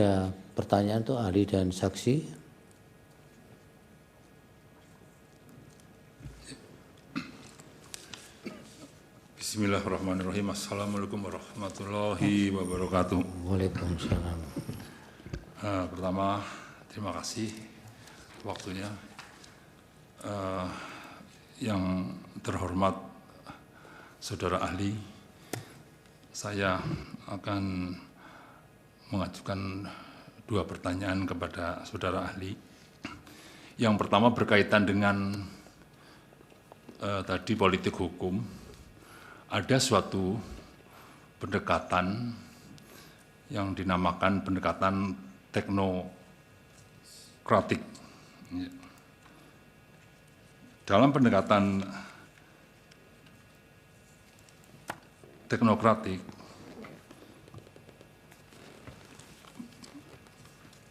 Ada pertanyaan untuk ahli dan saksi. Bismillahirrahmanirrahim. Assalamualaikum warahmatullahi wabarakatuh. Waalaikumsalam. Pertama, terima kasih waktunya. Yang terhormat saudara ahli, saya akan mengajukan 2 pertanyaan kepada saudara ahli. Yang pertama berkaitan dengan tadi politik hukum. Ada suatu pendekatan yang dinamakan pendekatan teknokratik. Dalam pendekatan teknokratik,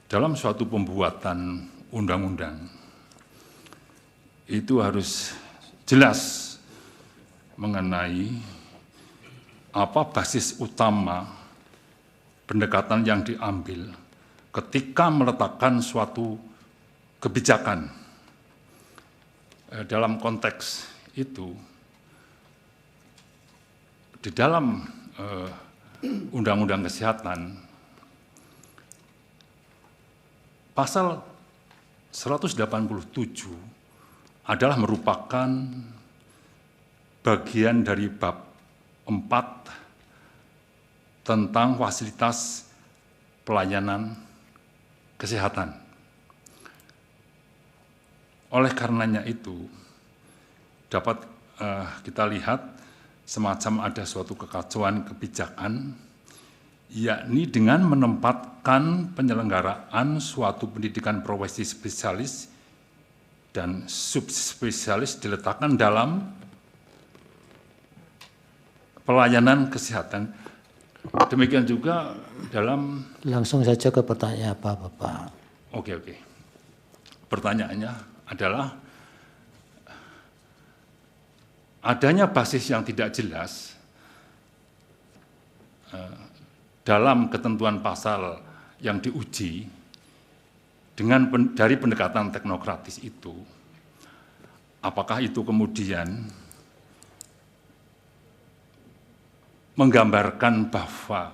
dalam suatu pembuatan undang-undang, itu harus jelas mengenai apa basis utama pendekatan yang diambil ketika meletakkan suatu kebijakan. Dalam konteks itu, di dalam Undang-Undang Kesehatan, pasal 187 adalah merupakan bagian dari bab 4 tentang fasilitas pelayanan kesehatan. Oleh karenanya itu, dapat kita lihat semacam ada suatu kekacauan kebijakan, yakni dengan menempatkan penyelenggaraan suatu pendidikan profesi spesialis dan subspesialis diletakkan dalam pelayanan kesehatan. Demikian juga dalam... Langsung saja ke pertanyaan apa, Bapak? Oke. Pertanyaannya adalah, adanya basis yang tidak jelas dalam ketentuan pasal yang diuji dari pendekatan teknokratis itu, apakah itu kemudian menggambarkan bahwa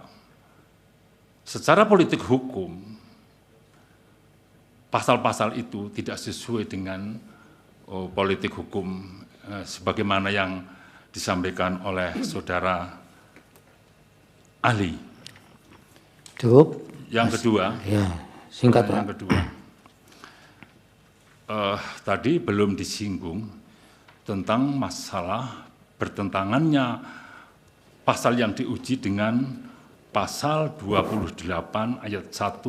secara politik hukum pasal-pasal itu tidak sesuai dengan politik hukum sebagaimana yang disampaikan oleh saudara ahli. Cukup? Yang kedua, ya, singkat, Pak. Yang kedua, tadi belum disinggung tentang masalah bertentangannya pasal yang diuji dengan pasal 28 ayat 1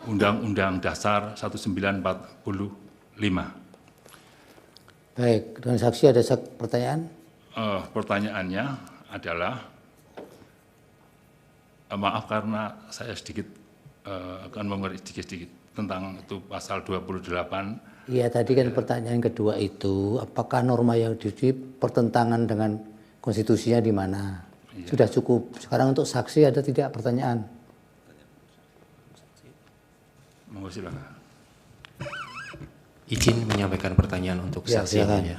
Undang-Undang Dasar 1945. Baik, dengan saksi ada pertanyaan? Pertanyaannya adalah, maaf karena saya sedikit akan mengurangi sedikit tentang itu pasal 28. Iya, tadi kan pertanyaan kedua itu, apakah norma yang diuji pertentangan dengan konstitusinya di mana? Iya. Sudah cukup. Sekarang untuk saksi ada tidak pertanyaan? Monggo silakan. Izin menyampaikan pertanyaan untuk ya, saksi ya.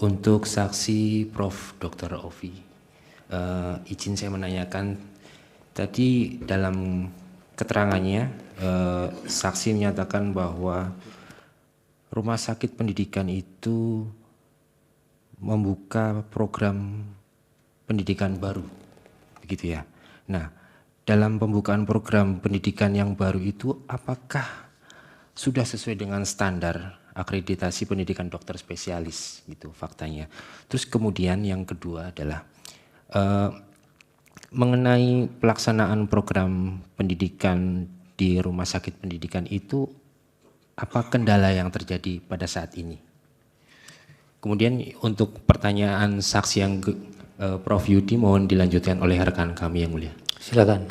Untuk saksi Prof. Dr. Ovi, izin saya menanyakan, tadi dalam keterangannya saksi menyatakan bahwa rumah sakit pendidikan itu membuka program pendidikan baru, begitu ya. Nah, dalam pembukaan program pendidikan yang baru itu, apakah sudah sesuai dengan standar akreditasi pendidikan dokter spesialis, gitu faktanya. Terus kemudian yang kedua adalah mengenai pelaksanaan program pendidikan di rumah sakit pendidikan itu, apa kendala yang terjadi pada saat ini? Kemudian untuk pertanyaan saksi yang Prof. Yudi mohon dilanjutkan oleh rekan kami yang mulia. Silakan.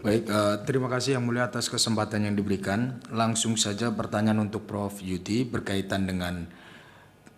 Baik, terima kasih yang mulia atas kesempatan yang diberikan. Langsung saja pertanyaan untuk Prof. Yudi berkaitan dengan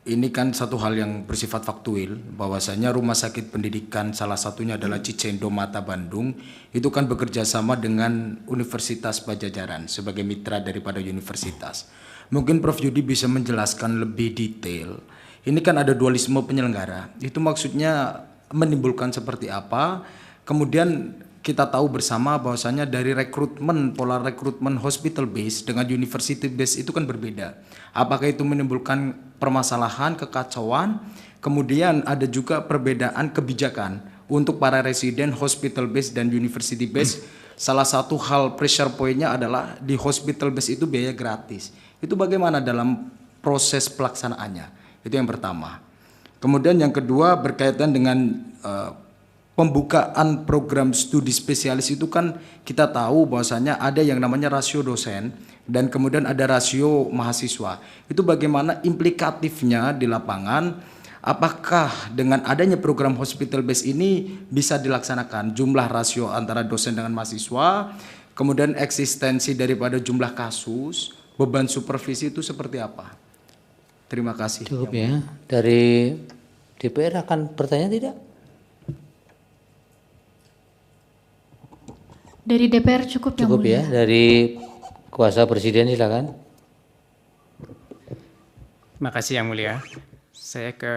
ini kan satu hal yang bersifat faktual, bahwasanya Rumah Sakit Pendidikan salah satunya adalah Cicendo Mata Bandung, itu kan bekerja sama dengan Universitas Padjadjaran sebagai mitra daripada universitas. Mungkin Prof. Yudi bisa menjelaskan lebih detail. Ini kan ada dualisme penyelenggara, itu maksudnya menimbulkan seperti apa, kemudian kita tahu bersama bahwasanya dari rekrutmen, pola rekrutmen hospital base dengan university base itu kan berbeda. Apakah itu menimbulkan permasalahan, kekacauan? Kemudian ada juga perbedaan kebijakan untuk para residen hospital base dan university base. Salah satu hal pressure point-nya adalah di hospital base itu biaya gratis. Itu bagaimana dalam proses pelaksanaannya? Itu yang pertama. Kemudian yang kedua berkaitan dengan pembukaan program studi spesialis itu kan kita tahu bahwasanya ada yang namanya rasio dosen dan kemudian ada rasio mahasiswa. Itu bagaimana implikatifnya di lapangan? Apakah dengan adanya program hospital base ini bisa dilaksanakan jumlah rasio antara dosen dengan mahasiswa, kemudian eksistensi daripada jumlah kasus, beban supervisi itu seperti apa? Terima kasih. Cukup ya. Dari DPR akan bertanya tidak? Dari DPR cukup, Yang Cukup Mulia. ya. Dari kuasa presiden silakan. Terima kasih Yang Mulia. Saya ke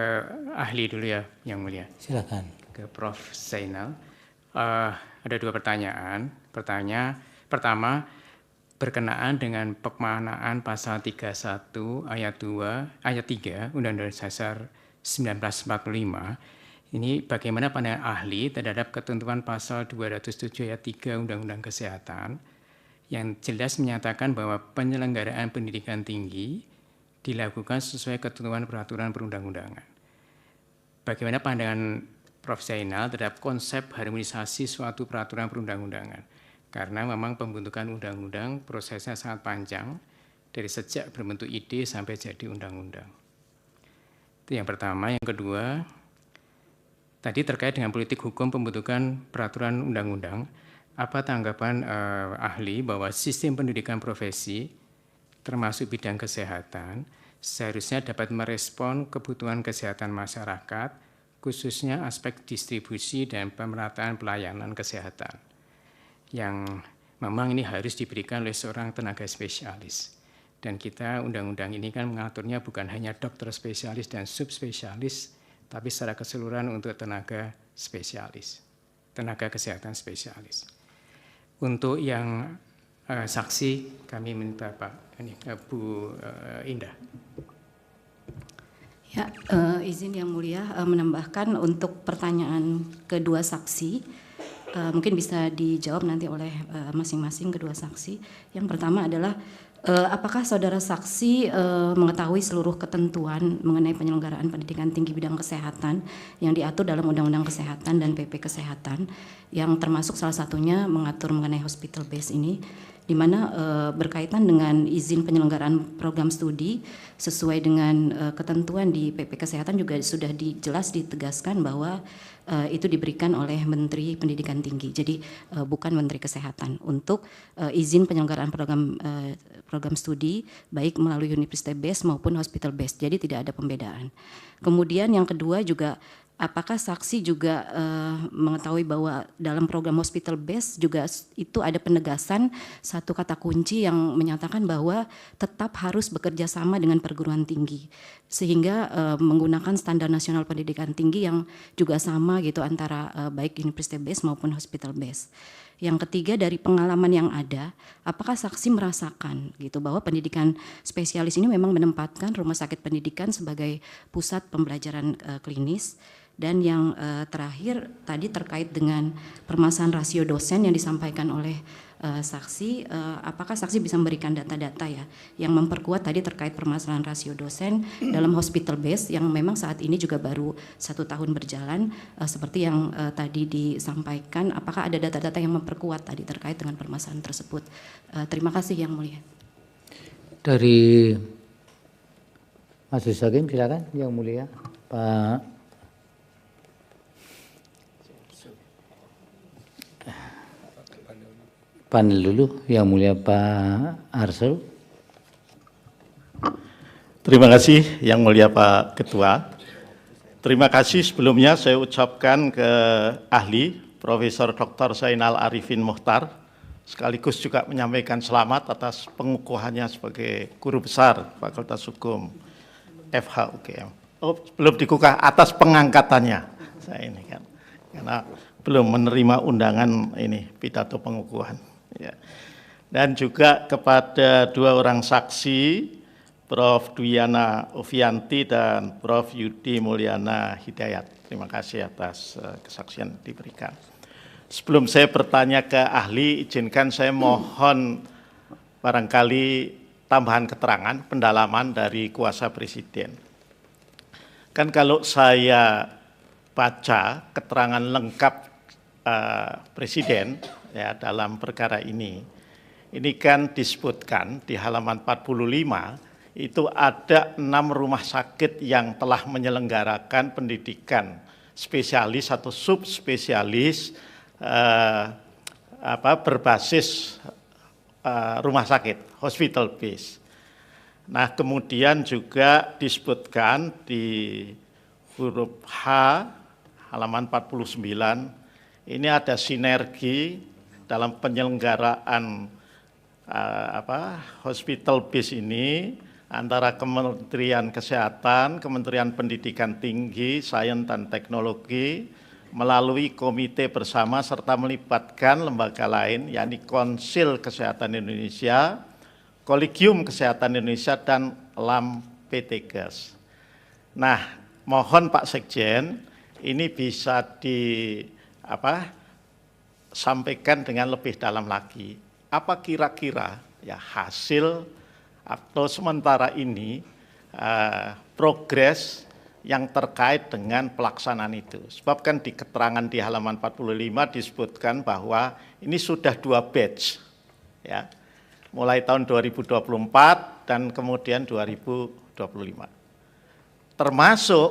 ahli dulu ya Yang Mulia. Silakan. Ke Prof. Zainal. Ada dua pertanyaan. Pertama, berkenaan dengan pemaknaan pasal 31 ayat 3 Undang-Undang Dasar 1945. Ini bagaimana pandangan ahli terhadap ketentuan pasal 207 ayat 3 Undang-Undang Kesehatan yang jelas menyatakan bahwa penyelenggaraan pendidikan tinggi dilakukan sesuai ketentuan peraturan perundang-undangan. Bagaimana pandangan Prof. Zainal terhadap konsep harmonisasi suatu peraturan perundang-undangan? Karena memang pembentukan undang-undang prosesnya sangat panjang, dari sejak berbentuk ide sampai jadi undang-undang. Itu yang pertama. Yang kedua, tadi terkait dengan politik hukum pembentukan peraturan undang-undang, apa tanggapan ahli bahwa sistem pendidikan profesi, termasuk bidang kesehatan, seharusnya dapat merespon kebutuhan kesehatan masyarakat, khususnya aspek distribusi dan pemerataan pelayanan kesehatan, yang memang ini harus diberikan oleh seorang tenaga spesialis. Dan kita undang-undang ini kan mengaturnya bukan hanya dokter spesialis dan subspesialis, tapi secara keseluruhan untuk tenaga spesialis, tenaga kesehatan spesialis. Untuk yang saksi, kami minta Bu Indah. Ya, izin Yang Mulia menambahkan untuk pertanyaan kedua saksi, mungkin bisa dijawab nanti oleh masing-masing kedua saksi. Yang pertama adalah apakah saudara saksi mengetahui seluruh ketentuan mengenai penyelenggaraan pendidikan tinggi bidang kesehatan yang diatur dalam Undang-Undang Kesehatan dan PP Kesehatan, yang termasuk salah satunya mengatur mengenai hospital base ini, di mana berkaitan dengan izin penyelenggaraan program studi sesuai dengan ketentuan di PP Kesehatan juga sudah jelas ditegaskan bahwa itu diberikan oleh Menteri Pendidikan Tinggi, jadi bukan Menteri Kesehatan untuk izin penyelenggaraan program studi baik melalui university base maupun hospital base, jadi tidak ada pembedaan. Kemudian yang kedua juga, apakah saksi juga mengetahui bahwa dalam program hospital base juga itu ada penegasan satu kata kunci yang menyatakan bahwa tetap harus bekerja sama dengan perguruan tinggi, sehingga menggunakan standar nasional pendidikan tinggi yang juga sama gitu antara baik university base maupun hospital base. Yang ketiga, dari pengalaman yang ada, apakah saksi merasakan gitu bahwa pendidikan spesialis ini memang menempatkan rumah sakit pendidikan sebagai pusat pembelajaran klinis? Dan yang terakhir tadi terkait dengan permasalahan rasio dosen yang disampaikan oleh saksi, apakah saksi bisa memberikan data-data ya yang memperkuat tadi terkait permasalahan rasio dosen dalam hospital base yang memang saat ini juga baru 1 tahun berjalan, seperti yang tadi disampaikan, apakah ada data-data yang memperkuat tadi terkait dengan permasalahan tersebut? Terima kasih Yang Mulia. Dari Majelis Hakim silakan Yang Mulia Pak panel dulu, Yang Mulia Pak Arsul. Terima kasih Yang Mulia Pak Ketua. Terima kasih sebelumnya saya ucapkan ke ahli Profesor Dr. Zainal Arifin Mokhtar, sekaligus juga menyampaikan selamat atas pengukuhannya sebagai Guru Besar Fakultas Hukum FH UGM. Oh, belum dikukuh, atas pengangkatannya saya ini kan, karena belum menerima undangan ini pidato pengukuhan. Ya. Dan juga kepada dua orang saksi, Prof. Dwiana Ovianti dan Prof. Yudi Mulyana Hidayat. Terima kasih atas kesaksian diberikan. Sebelum saya bertanya ke ahli, izinkan saya mohon barangkali tambahan keterangan, pendalaman dari kuasa Presiden. Kan kalau saya baca keterangan lengkap Presiden ya dalam perkara ini kan disebutkan di halaman 45, itu ada 6 rumah sakit yang telah menyelenggarakan pendidikan spesialis atau subspesialis berbasis rumah sakit, hospital base. Nah, kemudian juga disebutkan di huruf H halaman 49, ini ada sinergi dalam penyelenggaraan hospital base ini antara Kementerian Kesehatan, Kementerian Pendidikan Tinggi, Sains dan Teknologi, melalui komite bersama serta melibatkan lembaga lain, yakni Konsil Kesehatan Indonesia, Kolegium Kesehatan Indonesia, dan LAM PTKes. Nah, mohon Pak Sekjen, ini bisa sampaikan dengan lebih dalam lagi. Apa kira-kira ya hasil atau sementara ini progres yang terkait dengan pelaksanaan itu. Sebab kan di keterangan di halaman 45 disebutkan bahwa ini sudah 2 batch, ya, mulai tahun 2024 dan kemudian 2025. Termasuk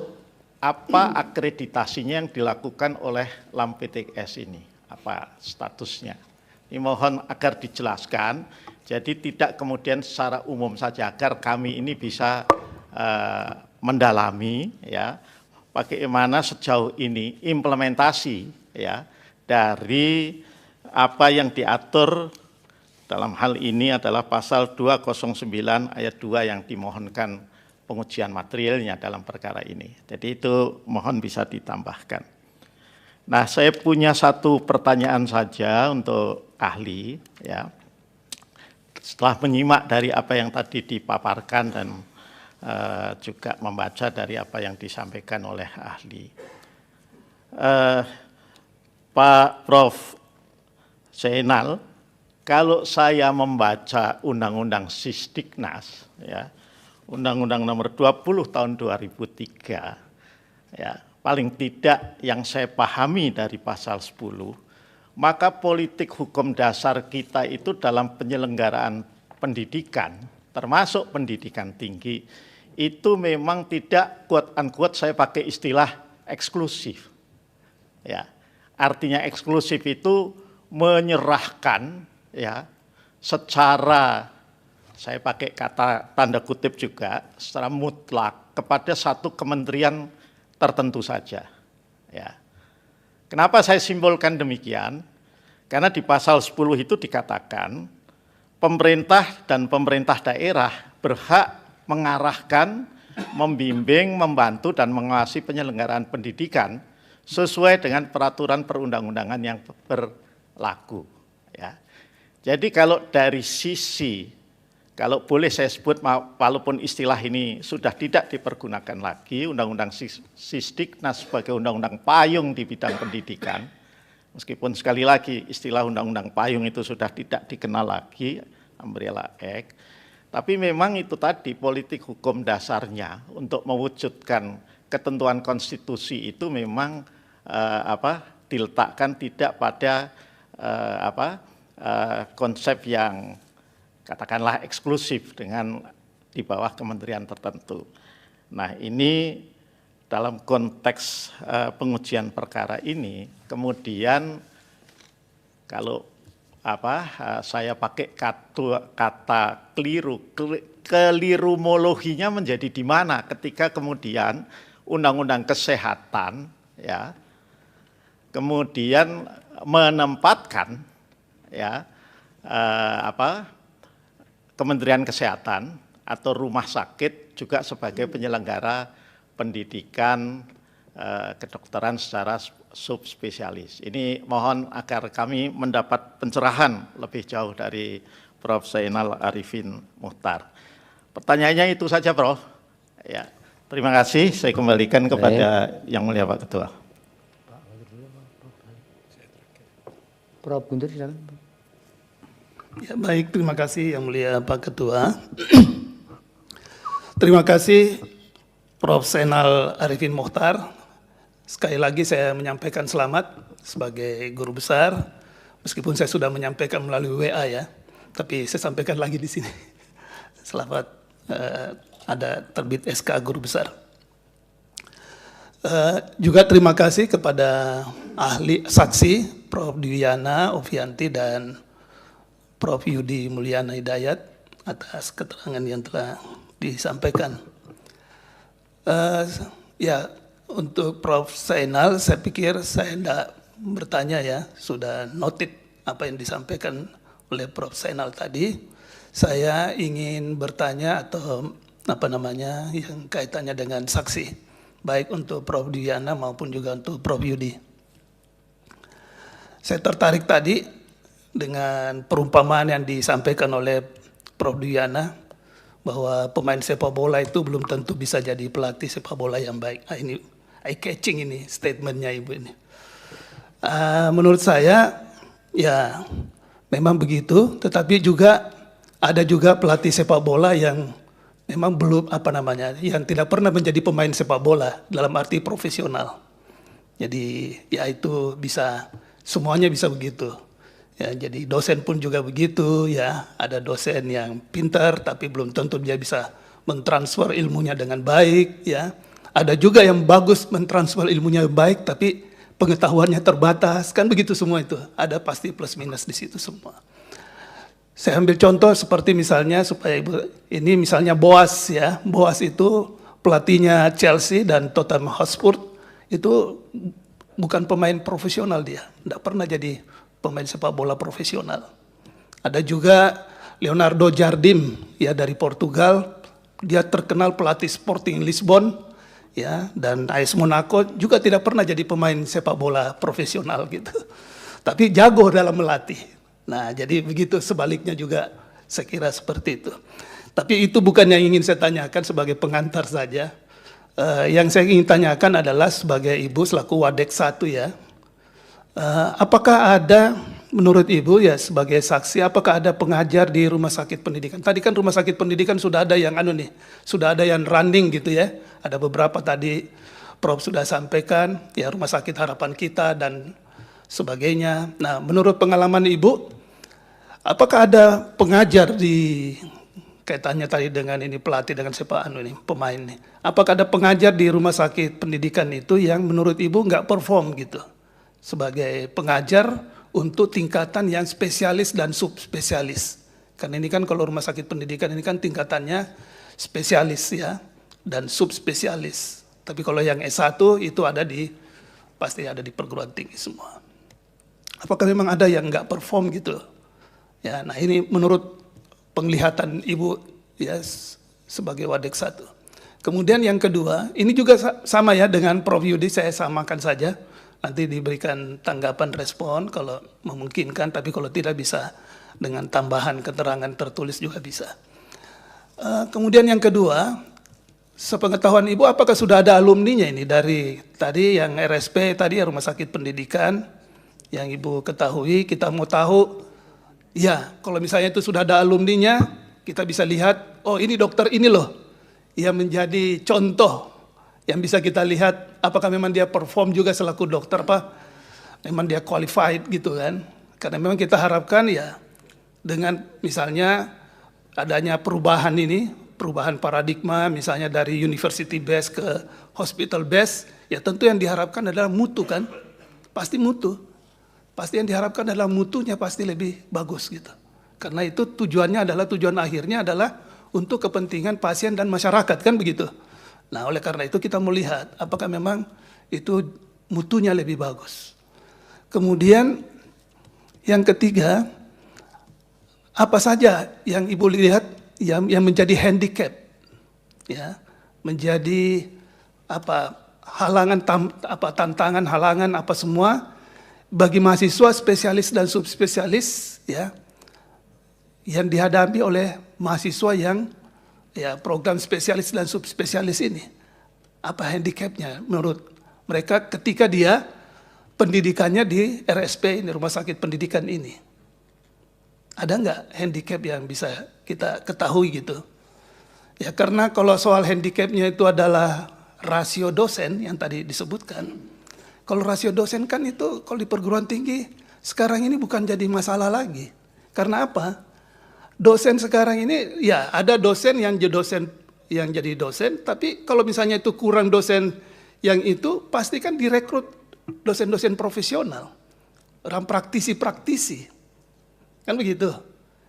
apa akreditasinya yang dilakukan oleh LAM PTKes ini, apa statusnya. Ini mohon agar dijelaskan. Jadi tidak kemudian secara umum saja, agar kami ini bisa mendalami ya bagaimana sejauh ini implementasi ya dari apa yang diatur dalam hal ini adalah pasal 209 ayat 2 yang dimohonkan pengujian materialnya dalam perkara ini. Jadi itu mohon bisa ditambahkan. Nah, saya punya satu pertanyaan saja untuk ahli ya. Setelah menyimak dari apa yang tadi dipaparkan dan juga membaca dari apa yang disampaikan oleh ahli. Pak Prof. Zainal, kalau saya membaca Undang-Undang Sisdiknas, ya, Undang-Undang Nomor 20 Tahun 2003, ya, paling tidak yang saya pahami dari pasal 10, maka politik hukum dasar kita itu dalam penyelenggaraan pendidikan, termasuk pendidikan tinggi, itu memang tidak quote-unquote saya pakai istilah eksklusif. Ya, artinya eksklusif itu menyerahkan ya secara, saya pakai kata tanda kutip juga, secara mutlak kepada satu kementerian tertentu saja. Ya. Kenapa saya simbolkan demikian? Karena di pasal 10 itu dikatakan pemerintah dan pemerintah daerah berhak mengarahkan, membimbing, membantu dan mengawasi penyelenggaraan pendidikan sesuai dengan peraturan perundang-undangan yang berlaku. Ya. Jadi kalau dari sisi, kalau boleh saya sebut, walaupun istilah ini sudah tidak dipergunakan lagi, Undang-Undang Sisdiknas sebagai undang-undang payung di bidang pendidikan, meskipun sekali lagi istilah undang-undang payung itu sudah tidak dikenal lagi, Umbrella Act, tapi memang itu tadi politik hukum dasarnya untuk mewujudkan ketentuan konstitusi itu memang diletakkan tidak pada konsep yang katakanlah eksklusif dengan di bawah kementerian tertentu. Nah, ini dalam konteks pengujian perkara ini, kemudian kalau saya pakai kata keliru, kelirumologinya menjadi di mana ketika kemudian Undang-Undang Kesehatan ya kemudian menempatkan ya Kementerian Kesehatan atau rumah sakit juga sebagai penyelenggara pendidikan kedokteran secara subspesialis. Ini mohon agar kami mendapat pencerahan lebih jauh dari Prof. Zainal Arifin Muchtar. Pertanyaannya itu saja, Prof. Ya, terima kasih. Saya kembalikan kepada Yang Mulia Pak Ketua. Prof. Guntur, silakan. Ya, baik, terima kasih Yang Mulia Pak Ketua. Terima kasih Prof. Zainal Arifin Muchtar. Sekali lagi saya menyampaikan selamat sebagai guru besar, meskipun saya sudah menyampaikan melalui WA ya, tapi saya sampaikan lagi di sini. Selamat ada terbit SK guru besar. Juga terima kasih kepada ahli saksi Prof. Dwiana Ovianti dan Prof. Yudi Mulyana Hidayat atas keterangan yang telah disampaikan. Ya, untuk Prof. Zainal, saya pikir saya tidak bertanya ya, sudah noted apa yang disampaikan oleh Prof. Zainal tadi. Saya ingin bertanya atau yang kaitannya dengan saksi, baik untuk Prof. Dwiana maupun juga untuk Prof. Yudi. Saya tertarik tadi dengan perumpamaan yang disampaikan oleh Prof. Dwiana, bahwa pemain sepak bola itu belum tentu bisa jadi pelatih sepak bola yang baik. Ini eye catching ini statementnya Ibu ini. Menurut saya ya memang begitu, tetapi juga ada juga pelatih sepak bola yang memang belum yang tidak pernah menjadi pemain sepak bola dalam arti profesional. Jadi ya itu bisa, semuanya bisa begitu. Ya, jadi dosen pun juga begitu ya, ada dosen yang pintar tapi belum tentu dia bisa mentransfer ilmunya dengan baik ya. Ada juga yang bagus mentransfer ilmunya baik tapi pengetahuannya terbatas, kan begitu semua itu. Ada pasti plus minus di situ semua. Saya ambil contoh seperti misalnya supaya Ibu, ini misalnya Boas ya. Boas itu pelatihnya Chelsea dan Tottenham Hotspur, itu bukan pemain profesional dia, tidak pernah jadi pemain sepak bola profesional. Ada juga Leonardo Jardim ya dari Portugal, dia terkenal pelatih Sporting Lisbon ya, dan AS Monaco juga tidak pernah jadi pemain sepak bola profesional gitu. Tapi jago dalam melatih. Nah, jadi begitu sebaliknya juga saya kira seperti itu. Tapi itu bukan yang ingin saya tanyakan sebagai pengantar saja. Yang saya ingin tanyakan adalah sebagai Ibu selaku Wadek 1 ya. Apakah ada menurut Ibu ya sebagai saksi, apakah ada pengajar di rumah sakit pendidikan? Tadi kan rumah sakit pendidikan sudah ada yang sudah ada yang running gitu ya. Ada beberapa tadi Prof sudah sampaikan ya, Rumah Sakit Harapan Kita dan sebagainya. Nah, menurut pengalaman Ibu, apakah ada pengajar di kaitannya tadi dengan ini pelatih dengan pemain ini? Apakah ada pengajar di rumah sakit pendidikan itu yang menurut Ibu nggak perform gitu sebagai pengajar untuk tingkatan yang spesialis dan subspesialis? Karena ini kan kalau rumah sakit pendidikan ini kan tingkatannya spesialis ya dan subspesialis. Tapi kalau yang S1 itu pasti ada di perguruan tinggi semua. Apakah memang ada yang nggak perform gitu? Ya, nah ini menurut penglihatan Ibu ya sebagai Wadek 1. Kemudian yang kedua, ini juga sama ya dengan Prof Yudi, saya samakan saja. Nanti diberikan tanggapan respon kalau memungkinkan, tapi kalau tidak bisa dengan tambahan keterangan tertulis juga bisa. Kemudian yang kedua, sepengetahuan Ibu apakah sudah ada alumninya ini dari tadi yang RSP tadi ya, Rumah Sakit Pendidikan yang Ibu ketahui, kita mau tahu ya kalau misalnya itu sudah ada alumninya, kita bisa lihat, oh ini dokter ini loh yang menjadi contoh yang bisa kita lihat apakah memang dia perform juga selaku dokter, memang dia qualified gitu kan. Karena memang kita harapkan ya dengan misalnya adanya perubahan ini, perubahan paradigma misalnya dari university based ke hospital based, ya tentu yang diharapkan adalah mutu kan, pasti mutu. Pasti yang diharapkan adalah mutunya pasti lebih bagus gitu. Karena itu tujuan akhirnya adalah untuk kepentingan pasien dan masyarakat, kan begitu. Nah, oleh karena itu kita melihat apakah memang itu mutunya lebih bagus. Kemudian yang ketiga, apa saja yang Ibu lihat yang menjadi handicap, ya, menjadi tantangan, halangan apa semua bagi mahasiswa spesialis dan subspesialis, ya, yang dihadapi oleh mahasiswa yang ya program spesialis dan subspesialis ini. Apa handicapnya menurut mereka ketika dia pendidikannya di RSP ini, Rumah Sakit Pendidikan ini? Ada nggak handicap yang bisa kita ketahui gitu? Ya karena kalau soal handicapnya itu adalah rasio dosen yang tadi disebutkan. Kalau rasio dosen kan itu kalau di perguruan tinggi sekarang ini bukan jadi masalah lagi. Karena apa? Dosen sekarang ini ya ada dosen yang jadi dosen, tapi kalau misalnya itu kurang dosen yang itu pasti kan direkrut dosen-dosen profesional, orang praktisi-praktisi. Kan begitu.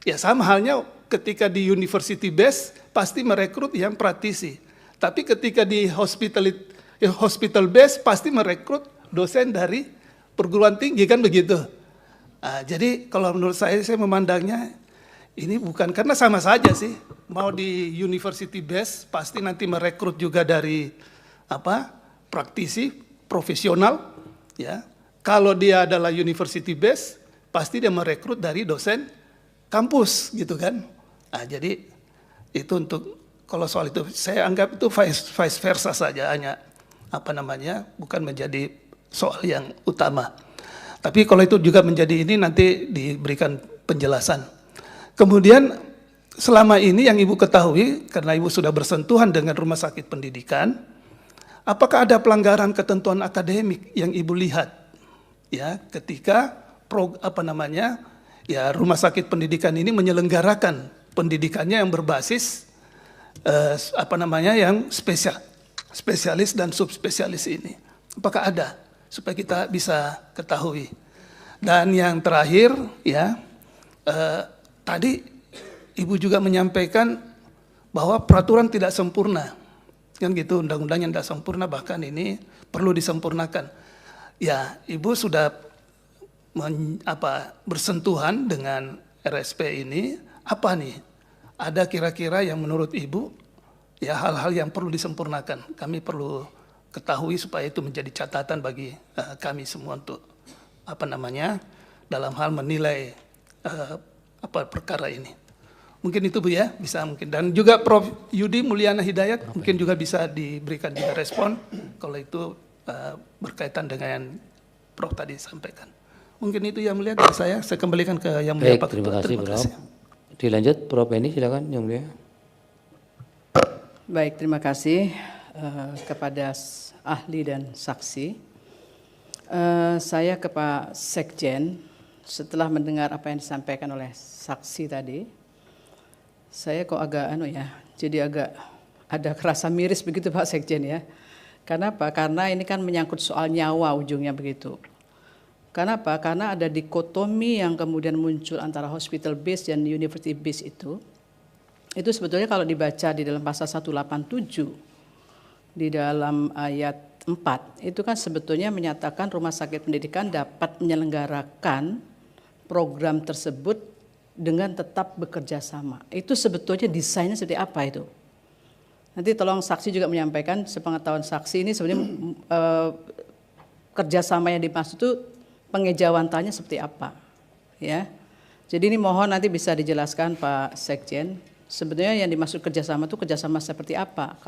Ya sama halnya ketika di university base pasti merekrut yang praktisi. Tapi ketika di hospital base pasti merekrut dosen dari perguruan tinggi, kan begitu. Nah, jadi kalau menurut saya memandangnya ini bukan karena sama saja sih. Mau di university base pasti nanti merekrut juga dari praktisi profesional, ya. Kalau dia adalah university base pasti dia merekrut dari dosen kampus gitu kan. Nah, jadi itu untuk kalau soal itu saya anggap itu vice versa saja, hanya bukan menjadi soal yang utama. Tapi kalau itu juga menjadi ini nanti diberikan penjelasan. Kemudian selama ini yang Ibu ketahui karena Ibu sudah bersentuhan dengan rumah sakit pendidikan, apakah ada pelanggaran ketentuan akademik yang Ibu lihat ya ketika rumah sakit pendidikan ini menyelenggarakan pendidikannya yang berbasis yang spesialis dan subspesialis ini. Apakah ada supaya kita bisa ketahui. Dan yang terakhir ya tadi Ibu juga menyampaikan bahwa peraturan tidak sempurna. Kan gitu, undang-undang yang tidak sempurna bahkan ini perlu disempurnakan. Ya, Ibu sudah bersentuhan dengan RSP ini, apa nih? Ada kira-kira yang menurut Ibu ya hal-hal yang perlu disempurnakan. Kami perlu ketahui supaya itu menjadi catatan bagi kami semua untuk dalam hal menilai perkara ini. Mungkin itu Bu ya, bisa mungkin. Dan juga Prof. Yudi Mulyana Hidayat mungkin juga bisa diberikan juga respon kalau itu berkaitan dengan Prof. tadi sampaikan. Mungkin itu yang mulia dari saya kembalikan ke yang mulia Pak Ketua. Terima kasih Prof. Dilanjut Prof. Beni silakan yang mulia. Baik, terima kasih kepada ahli dan saksi. Saya ke Pak Sekjen, setelah mendengar apa yang disampaikan oleh saksi tadi, saya kok agak jadi agak ada kerasa miris begitu Pak Sekjen ya. Karena apa? Karena ini kan menyangkut soal nyawa ujungnya begitu. Karena apa? Karena ada dikotomi yang kemudian muncul antara hospital base dan university base itu sebetulnya kalau dibaca di dalam pasal 187 di dalam ayat 4 itu kan sebetulnya menyatakan rumah sakit pendidikan dapat menyelenggarakan program tersebut dengan tetap bekerja sama. Itu sebetulnya desainnya seperti apa itu? Nanti tolong saksi juga menyampaikan sepengetahuan saksi ini sebenarnya kerjasama yang dimaksud itu pengejawantannya seperti apa, ya. Jadi ini mohon nanti bisa dijelaskan Pak Sekjen. Sebetulnya yang dimaksud kerjasama itu kerjasama seperti apa?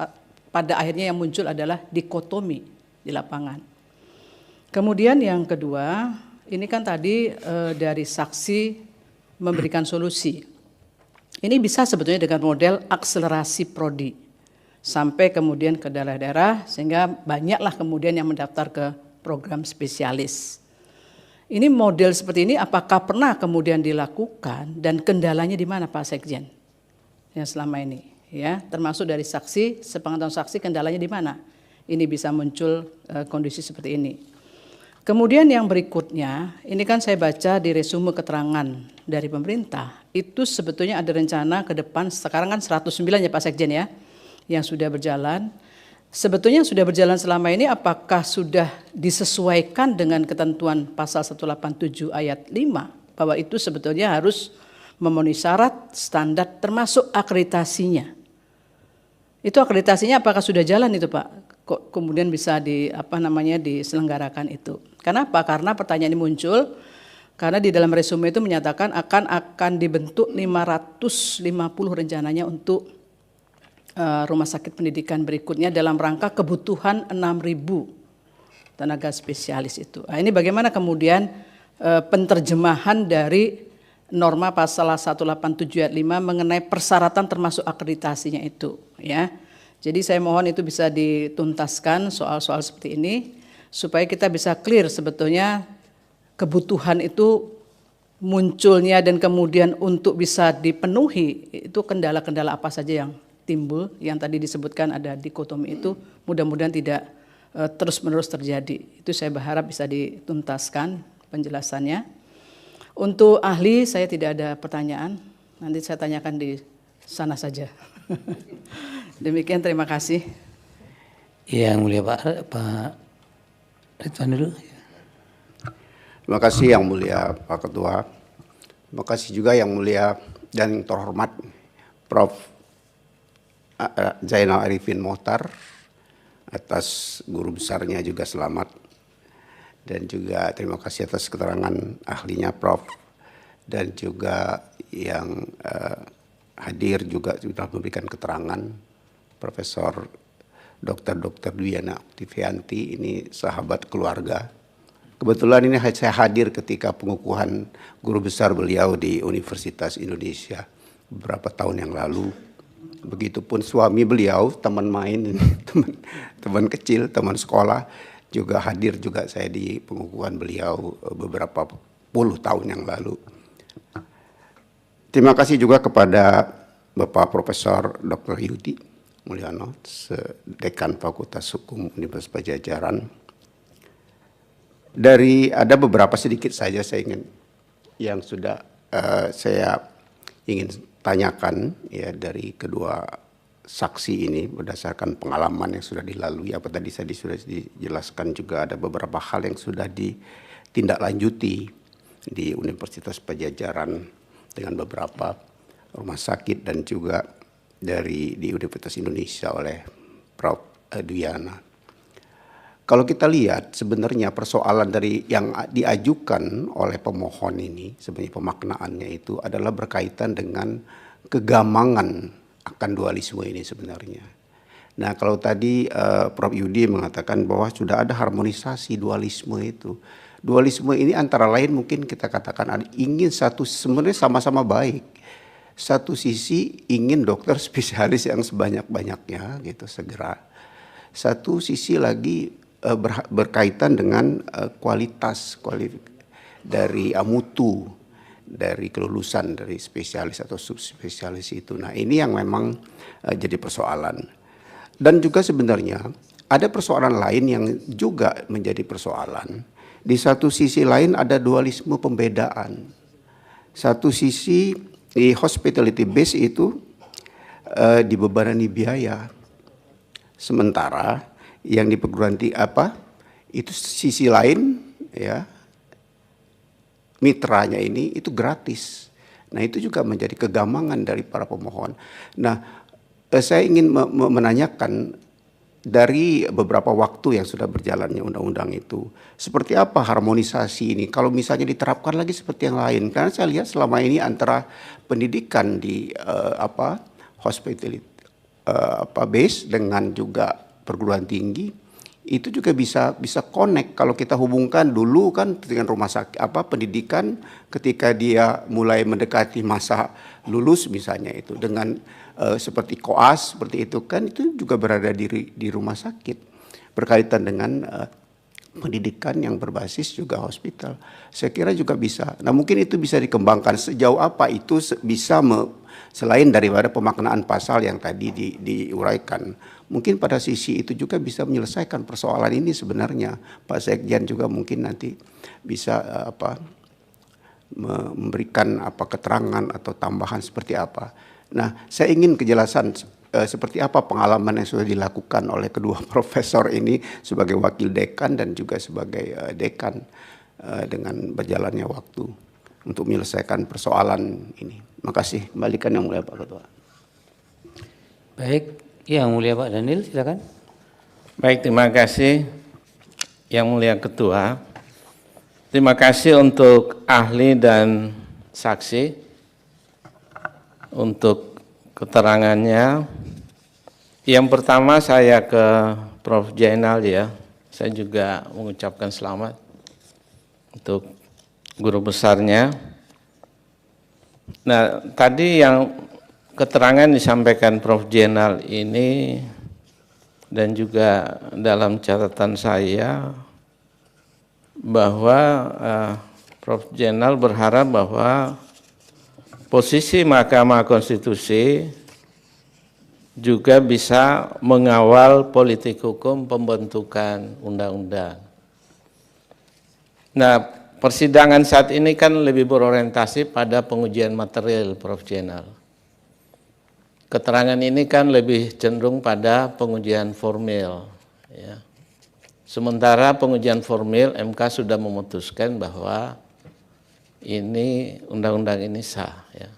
Pada akhirnya yang muncul adalah dikotomi di lapangan. Kemudian yang kedua, ini kan tadi dari saksi memberikan solusi. Ini bisa sebetulnya dengan model akselerasi prodi sampai kemudian ke daerah-daerah sehingga banyaklah kemudian yang mendaftar ke program spesialis. Ini model seperti ini apakah pernah kemudian dilakukan dan kendalanya di mana Pak Sekjen? Yang selama ini ya, termasuk dari saksi, sepengetahuan saksi kendalanya di mana? Ini bisa muncul kondisi seperti ini. Kemudian yang berikutnya, ini kan saya baca di resume keterangan dari pemerintah, itu sebetulnya ada rencana ke depan, sekarang kan 109 ya Pak Sekjen ya, yang sudah berjalan. Sebetulnya sudah berjalan selama ini, apakah sudah disesuaikan dengan ketentuan pasal 187 ayat 5, bahwa itu sebetulnya harus memenuhi syarat, standar, termasuk akreditasinya. Itu akreditasinya apakah sudah jalan itu Pak? Kok kemudian bisa diselenggarakan itu? Kenapa? Karena pertanyaan ini muncul karena di dalam resume itu menyatakan akan dibentuk 550 rencananya untuk rumah sakit pendidikan berikutnya dalam rangka kebutuhan 6.000 tenaga spesialis itu. Nah, ini bagaimana kemudian penterjemahan dari norma pasal 187 ayat 5 mengenai persyaratan termasuk akreditasinya itu ya. Jadi saya mohon itu bisa dituntaskan soal-soal seperti ini supaya kita bisa clear sebetulnya kebutuhan itu munculnya dan kemudian untuk bisa dipenuhi itu kendala-kendala apa saja yang timbul, yang tadi disebutkan ada dikotomi itu mudah-mudahan tidak terus-menerus terjadi. Itu saya berharap bisa dituntaskan penjelasannya. Untuk ahli saya tidak ada pertanyaan, nanti saya tanyakan di sana saja. Demikian, terima kasih. Yang mulia Pak Ridwan dulu. Terima kasih yang mulia Pak Ketua. Terima kasih juga yang mulia dan yang terhormat Prof. Zainal Arifin Mohtar atas guru besarnya juga selamat. Dan juga terima kasih atas keterangan ahlinya Prof. Dan juga yang hadir juga sudah memberikan keterangan Profesor Dr. Dwiana Oktavianti, ini sahabat keluarga. Kebetulan ini saya hadir ketika pengukuhan guru besar beliau di Universitas Indonesia beberapa tahun yang lalu. Begitupun suami beliau, teman main, teman kecil, teman sekolah, juga hadir juga saya di pengukuhan beliau beberapa puluh tahun yang lalu. Terima kasih juga kepada Bapak Profesor Dr. Yudi Mulyono, Dekan Fakultas Hukum Universitas Padjadjaran. Ada beberapa sedikit saja saya ingin yang sudah saya ingin tanyakan ya dari kedua saksi ini berdasarkan pengalaman yang sudah dilalui. Apa tadi sudah dijelaskan juga ada beberapa hal yang sudah ditindaklanjuti di Universitas Padjadjaran dengan beberapa rumah sakit dan juga di Universitas Indonesia oleh Prof. Dwiana. Kalau kita lihat sebenarnya persoalan dari yang diajukan oleh pemohon ini sebenarnya pemaknaannya itu adalah berkaitan dengan kegamangan akan dualisme ini sebenarnya. Nah kalau tadi Prof. Yudi mengatakan bahwa sudah ada harmonisasi dualisme itu. Dualisme ini antara lain mungkin kita katakan ingin sebenarnya sama-sama baik. Satu sisi ingin dokter spesialis yang sebanyak-banyaknya gitu segera. Satu sisi lagi berkaitan dengan kualitas dari mutu dari kelulusan dari spesialis atau subspesialis itu. Nah ini yang memang jadi persoalan. Dan juga sebenarnya ada persoalan lain yang juga menjadi persoalan. Di satu sisi lain ada dualisme pembedaan. Satu sisi di hospitality base itu dibebani biaya. Sementara yang di perguruan tinggi itu sisi lain ya mitranya ini itu gratis. Nah itu juga menjadi kegamangan dari para pemohon. Nah saya ingin menanyakan dari beberapa waktu yang sudah berjalannya undang-undang itu seperti apa harmonisasi ini kalau misalnya diterapkan lagi seperti yang lain, karena saya lihat selama ini antara pendidikan di hospitality base dengan juga perguruan tinggi itu juga bisa connect kalau kita hubungkan dulu kan dengan rumah sakit pendidikan ketika dia mulai mendekati masa lulus misalnya itu dengan seperti koas seperti itu kan itu juga berada di rumah sakit berkaitan dengan pendidikan yang berbasis juga hospital. Saya kira juga bisa. Nah mungkin itu bisa dikembangkan sejauh apa itu bisa selain daripada pemaknaan pasal yang tadi diuraikan. Mungkin pada sisi itu juga bisa menyelesaikan persoalan ini sebenarnya. Pak Sekjen juga mungkin nanti bisa memberikan apa keterangan atau tambahan seperti apa. Nah, saya ingin kejelasan seperti apa pengalaman yang sudah dilakukan oleh kedua profesor ini sebagai wakil dekan dan juga sebagai dekan dengan berjalannya waktu untuk menyelesaikan persoalan ini. Makasih. Kembalikan Yang Mulia Pak Ketua. Baik, Yang Mulia Pak Daniel, silakan. Baik, terima kasih Yang Mulia Ketua. Terima kasih untuk ahli dan saksi untuk keterangannya. Yang pertama saya ke Prof. Jainal ya. Saya juga mengucapkan selamat untuk guru besarnya. Nah, tadi yang keterangan disampaikan Prof. Jainal ini dan juga dalam catatan saya bahwa Prof. Jainal berharap bahwa posisi Mahkamah Konstitusi juga bisa mengawal politik hukum pembentukan undang-undang. Nah, persidangan saat ini kan lebih berorientasi pada pengujian material, Prof. Jainal. Keterangan ini kan lebih cenderung pada pengujian formil. Ya. Sementara pengujian formil MK sudah memutuskan bahwa ini undang-undang ini sah. Ya.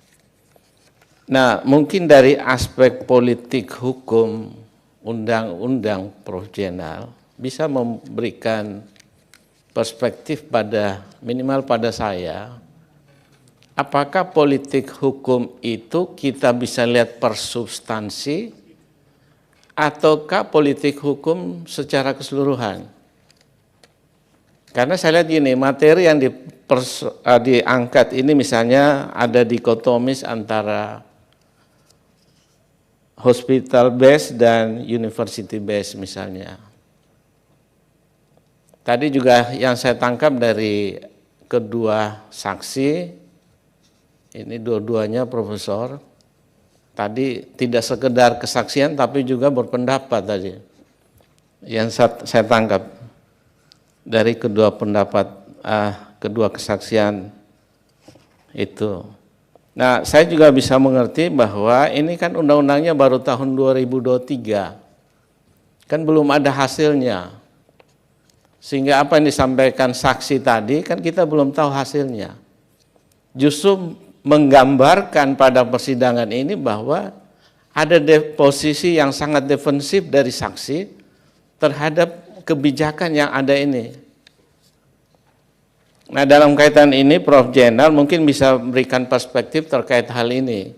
Nah, mungkin dari aspek politik hukum undang-undang, Prof. Jainal bisa memberikan perspektif pada minimal pada saya, apakah politik hukum itu kita bisa lihat per substansi ataukah politik hukum secara keseluruhan? Karena saya lihat gini, materi yang diangkat ini misalnya ada dikotomis antara hospital base dan university base misalnya. Tadi juga yang saya tangkap dari kedua saksi, ini dua-duanya profesor, tadi tidak sekedar kesaksian tapi juga berpendapat tadi. Yang saya tangkap dari kedua pendapat, kedua kesaksian itu. Nah, saya juga bisa mengerti bahwa ini kan undang-undangnya baru tahun 2023, kan belum ada hasilnya. Sehingga apa yang disampaikan saksi tadi kan kita belum tahu hasilnya. Justru menggambarkan pada persidangan ini bahwa ada posisi yang sangat defensif dari saksi terhadap kebijakan yang ada ini. Nah, dalam kaitan ini Prof. Jainal mungkin bisa memberikan perspektif terkait hal ini.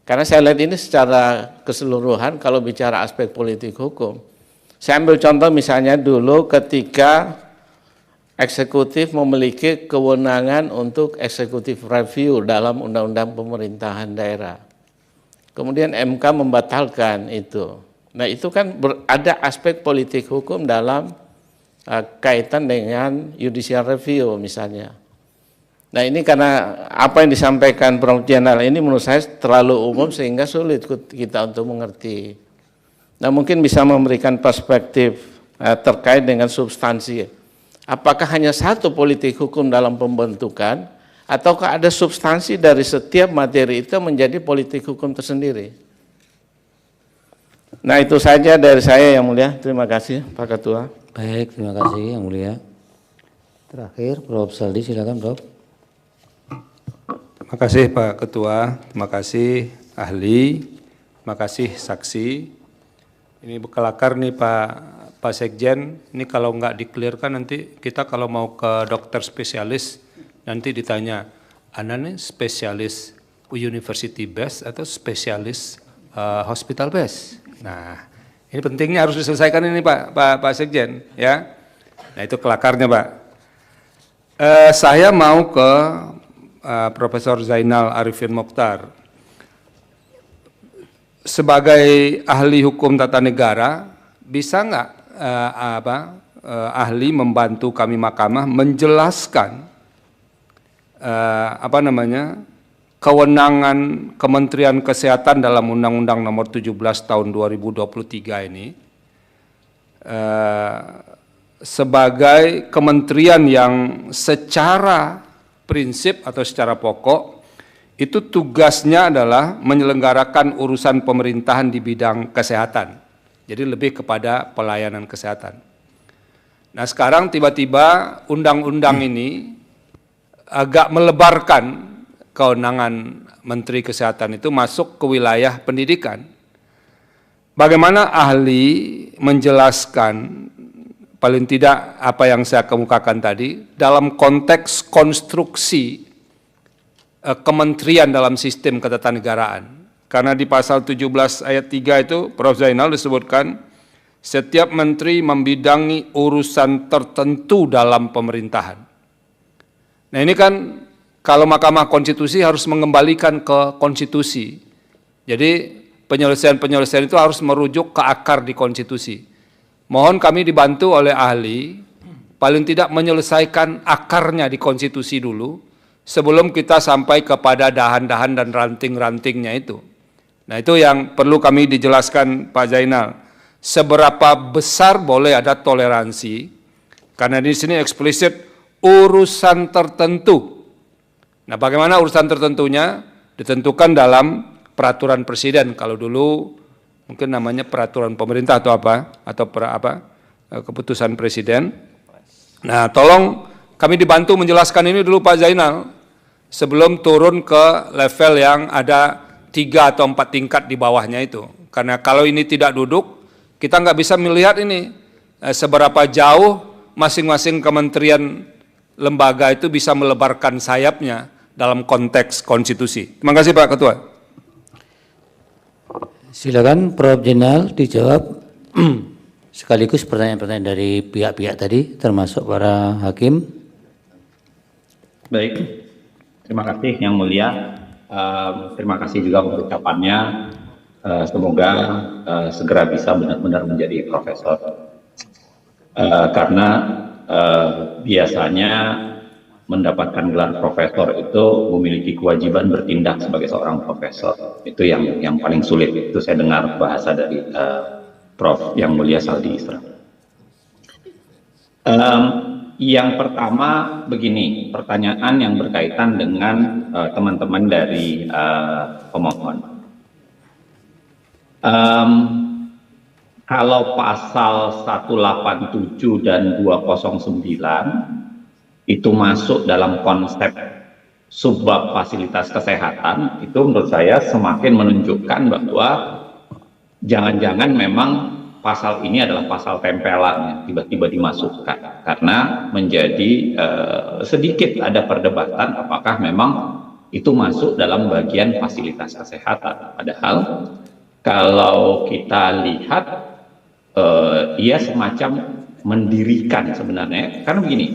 Karena saya lihat ini secara keseluruhan kalau bicara aspek politik hukum. Saya ambil contoh misalnya dulu ketika eksekutif memiliki kewenangan untuk eksekutif review dalam undang-undang pemerintahan daerah. Kemudian MK membatalkan itu. Nah, itu kan ada aspek politik hukum dalam kaitan dengan judicial review misalnya. Nah, ini karena apa yang disampaikan Prof. Jainal ini menurut saya terlalu umum sehingga sulit kita untuk mengerti. Nah, mungkin bisa memberikan perspektif terkait dengan substansi. Apakah hanya satu politik hukum dalam pembentukan, ataukah ada substansi dari setiap materi itu menjadi politik hukum tersendiri? Nah, itu saja dari saya Yang Mulia. Terima kasih Pak Ketua. Baik, terima kasih Yang Mulia. Terakhir, Prof. Saldi, silakan Prof. Terima kasih Pak Ketua, terima kasih ahli, terima kasih saksi. Ini kelakar nih Pak Sekjen, ini kalau nggak di-clearkan nanti kita kalau mau ke dokter spesialis nanti ditanya, Anda nih spesialis university base atau spesialis hospital base? Nah, ini pentingnya harus diselesaikan ini Pak Sekjen ya. Nah, itu kelakarnya Pak. Saya mau ke Profesor Zainal Arifin Mokhtar. Sebagai ahli hukum tata negara, bisa nggak ahli membantu kami mahkamah menjelaskan kewenangan Kementerian Kesehatan dalam Undang-Undang Nomor 17 Tahun 2023 ini sebagai kementerian yang secara prinsip atau secara pokok itu tugasnya adalah menyelenggarakan urusan pemerintahan di bidang kesehatan. Jadi lebih kepada pelayanan kesehatan. Nah sekarang tiba-tiba undang-undang ini agak melebarkan kewenangan Menteri Kesehatan itu masuk ke wilayah pendidikan. Bagaimana ahli menjelaskan paling tidak apa yang saya kemukakan tadi dalam konteks konstruksi kementerian dalam sistem ketatanegaraan. Karena di pasal 17 ayat 3 itu Prof. Zainal disebutkan setiap menteri membidangi urusan tertentu dalam pemerintahan. Nah ini kan kalau Mahkamah Konstitusi harus mengembalikan ke konstitusi. Jadi penyelesaian-penyelesaian itu harus merujuk ke akar di konstitusi. Mohon kami dibantu oleh ahli, paling tidak menyelesaikan akarnya di konstitusi dulu, sebelum kita sampai kepada dahan-dahan dan ranting-rantingnya itu. Nah itu yang perlu kami dijelaskan Pak Zainal. Seberapa besar boleh ada toleransi, karena di sini eksplisit urusan tertentu. Nah bagaimana urusan tertentunya? Ditentukan dalam peraturan presiden. Kalau dulu mungkin namanya peraturan pemerintah atau apa, atau keputusan presiden. Nah tolong kami dibantu menjelaskan ini dulu Pak Zainal, sebelum turun ke level yang ada 3 atau 4 tingkat di bawahnya itu. Karena kalau ini tidak duduk, kita nggak bisa melihat ini seberapa jauh masing-masing kementerian lembaga itu bisa melebarkan sayapnya dalam konteks konstitusi. Terima kasih Pak Ketua. Silakan Prof. Zainal dijawab sekaligus pertanyaan-pertanyaan dari pihak-pihak tadi, termasuk para hakim. Baik, terima kasih Yang Mulia. Terima kasih juga untuk ucapannya. Semoga segera bisa benar-benar menjadi profesor. Karena biasanya mendapatkan gelar profesor itu memiliki kewajiban bertindak sebagai seorang profesor. Itu yang paling sulit. Itu saya dengar bahasa dari Prof. Yang Mulia Saldi Isra. Yang pertama begini, pertanyaan yang berkaitan dengan teman-teman dari pemohon. Kalau pasal 187 dan 209 itu masuk dalam konsep subbab fasilitas kesehatan, itu menurut saya semakin menunjukkan bahwa jangan-jangan memang pasal ini adalah pasal tempelan yang tiba-tiba dimasukkan, karena menjadi sedikit ada perdebatan apakah memang itu masuk dalam bagian fasilitas kesehatan. Padahal kalau kita lihat ia semacam mendirikan sebenarnya, karena begini,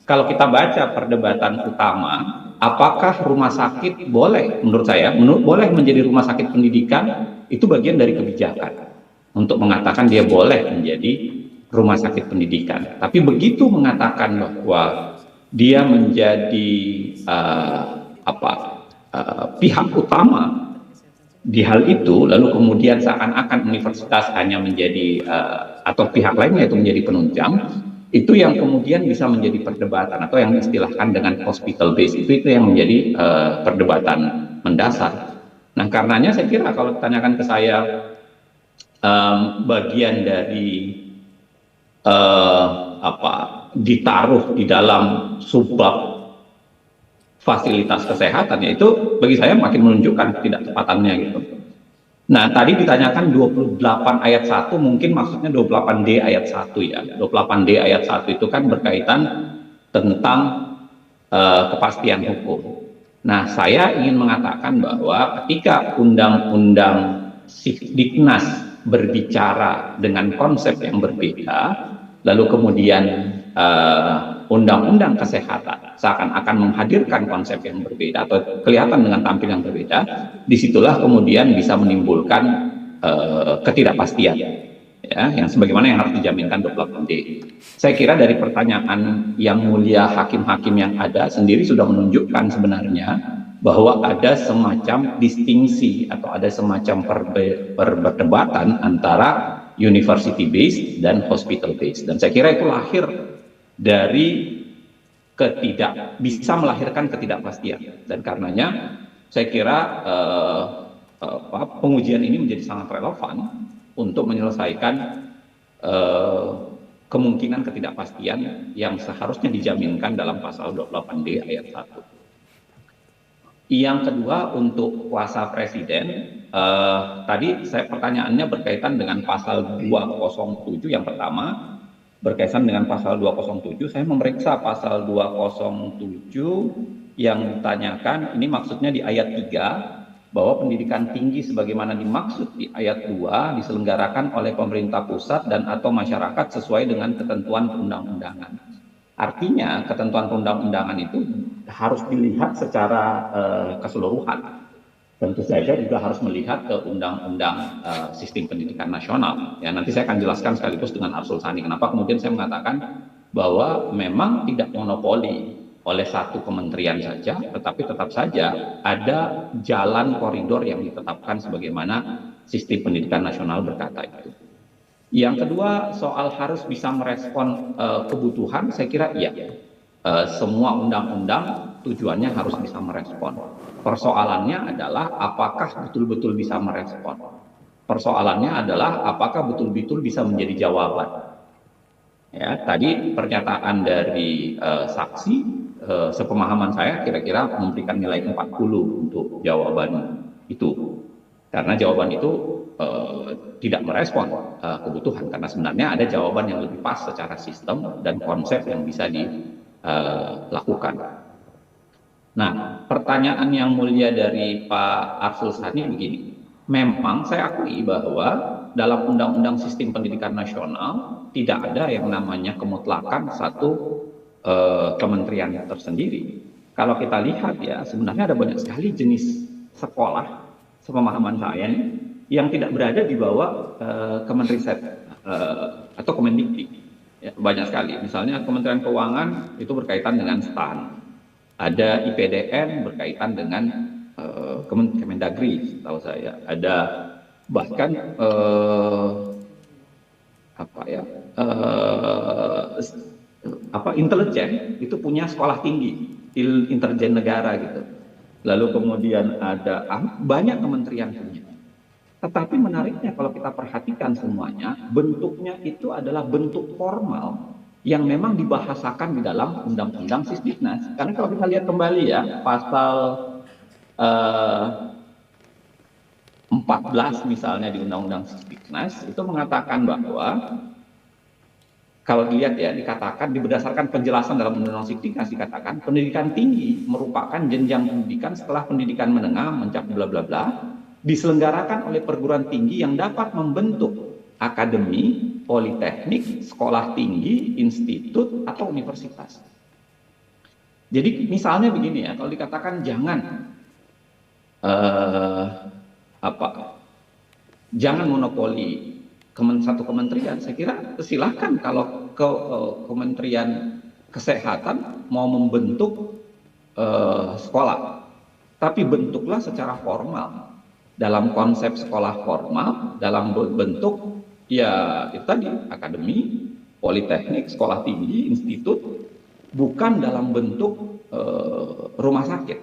kalau kita baca perdebatan utama, apakah rumah sakit boleh, menurut saya, boleh menjadi rumah sakit pendidikan, itu bagian dari kebijakan untuk mengatakan dia boleh menjadi rumah sakit pendidikan. Tapi begitu mengatakan bahwa dia menjadi pihak utama di hal itu, lalu kemudian seakan-akan universitas hanya menjadi atau pihak lainnya itu menjadi penunjang, itu yang kemudian bisa menjadi perdebatan, atau yang diistilahkan dengan hospital base, itu yang menjadi perdebatan mendasar. Nah karenanya saya kira kalau ditanyakan ke saya bagian dari ditaruh di dalam subbab fasilitas kesehatan, yaitu bagi saya makin menunjukkan ketidaktepatannya gitu. Nah tadi ditanyakan 28 ayat 1, mungkin maksudnya 28D ayat 1 ya. 28D ayat 1 itu kan berkaitan tentang kepastian hukum. Nah saya ingin mengatakan bahwa ketika undang-undang Sikdiknas berbicara dengan konsep yang berbeda, lalu kemudian undang-undang kesehatan seakan-akan menghadirkan konsep yang berbeda atau kelihatan dengan tampil yang berbeda, disitulah kemudian bisa menimbulkan ketidakpastian, ya, yang sebagaimana yang harus dijaminkan 28D. Saya kira dari pertanyaan yang mulia hakim-hakim yang ada sendiri sudah menunjukkan sebenarnya bahwa ada semacam distingsi atau ada semacam perdebatan antara university based dan hospital based, dan saya kira itu lahir dari bisa melahirkan ketidakpastian, dan karenanya saya kira pengujian ini menjadi sangat relevan untuk menyelesaikan kemungkinan ketidakpastian yang seharusnya dijaminkan dalam pasal 28D ayat 1. Yang kedua, untuk kuasa presiden, tadi pertanyaannya berkaitan dengan pasal 207. Yang pertama berkaitan dengan pasal 207, saya memeriksa pasal 207 yang ditanyakan, ini maksudnya di ayat 3, bahwa pendidikan tinggi sebagaimana dimaksud di ayat 2 diselenggarakan oleh pemerintah pusat dan atau masyarakat sesuai dengan ketentuan perundang-undangan. Artinya ketentuan perundang-undangan itu harus dilihat secara keseluruhan. Tentu saja juga harus melihat ke undang-undang sistem pendidikan nasional. Ya, nanti saya akan jelaskan sekaligus dengan Arsul Sani kenapa kemudian saya mengatakan bahwa memang tidak monopoli oleh satu kementerian saja, tetapi tetap saja ada jalan koridor yang ditetapkan sebagaimana sistem pendidikan nasional berkata itu. Yang kedua, soal harus bisa merespon kebutuhan, saya kira iya. Semua undang-undang tujuannya harus bisa merespon. Persoalannya adalah apakah betul-betul bisa merespon. Persoalannya adalah apakah betul-betul bisa menjadi jawaban. Ya, tadi pernyataan dari saksi, sepemahaman saya kira-kira memberikan nilai 40 untuk jawaban itu. Karena jawaban itu tidak merespon kebutuhan, karena sebenarnya ada jawaban yang lebih pas secara sistem dan konsep yang bisa dilakukan. Nah, pertanyaan yang mulia dari Pak Arsul Sani begini, memang saya akui bahwa dalam Undang-Undang Sistem Pendidikan Nasional tidak ada yang namanya kemutlakan satu kementerian tersendiri. Kalau kita lihat ya, sebenarnya ada banyak sekali jenis sekolah, sepemahaman saya nih, yang tidak berada di bawah Kemenristek atau Kemendikti. Ya, banyak sekali. Misalnya Kementerian Keuangan itu berkaitan dengan STAN. Ada IPDN berkaitan dengan Kemendagri, tahu saya. Ada bahkan intelijen itu punya sekolah tinggi, intelijen negara gitu. Lalu kemudian ada banyak kementerian punya. Tetapi menariknya kalau kita perhatikan semuanya, bentuknya itu adalah bentuk formal yang memang dibahasakan di dalam Undang-Undang Sisdiknas. Karena kalau kita lihat kembali ya, pasal 14 misalnya di Undang-Undang Sisdiknas itu mengatakan bahwa kalau dilihat ya, dikatakan berdasarkan penjelasan dalam Undang-Undang Sisdiknas dikatakan pendidikan tinggi merupakan jenjang pendidikan setelah pendidikan menengah mencakup bla bla bla diselenggarakan oleh perguruan tinggi yang dapat membentuk akademi, politeknik, sekolah tinggi, institut atau universitas. Jadi misalnya begini ya, kalau dikatakan jangan jangan monopoli satu kementerian, saya kira silahkan kalau ke Kementerian Kesehatan mau membentuk sekolah, tapi bentuklah secara formal dalam konsep sekolah formal dalam bentuk ya itu tadi akademi, politeknik, sekolah tinggi, institut, bukan dalam bentuk rumah sakit.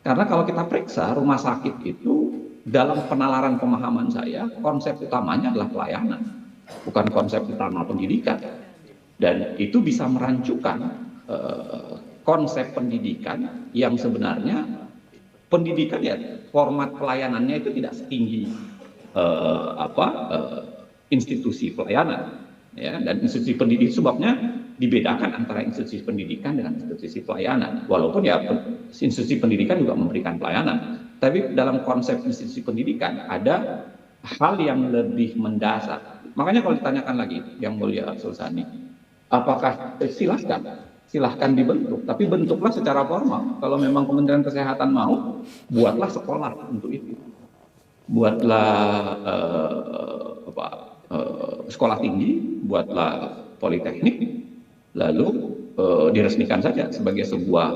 Karena kalau kita periksa rumah sakit itu dalam penalaran pemahaman saya, konsep utamanya adalah pelayanan, bukan konsep utama pendidikan. Dan itu bisa merancukan konsep pendidikan yang sebenarnya pendidikan ya format pelayanannya itu tidak setinggi institusi pelayanan. Ya, dan institusi pendidikan sebabnya dibedakan antara institusi pendidikan dengan institusi pelayanan. Walaupun ya institusi pendidikan juga memberikan pelayanan, tapi dalam konsep institusi pendidikan ada hal yang lebih mendasar. Makanya kalau ditanyakan lagi yang mulia Sulsani, apakah silahkan dibentuk, tapi bentuklah secara formal. Kalau memang Kementerian Kesehatan mau, buatlah sekolah untuk itu, buatlah sekolah tinggi, buatlah politeknik, lalu diresmikan saja sebagai sebuah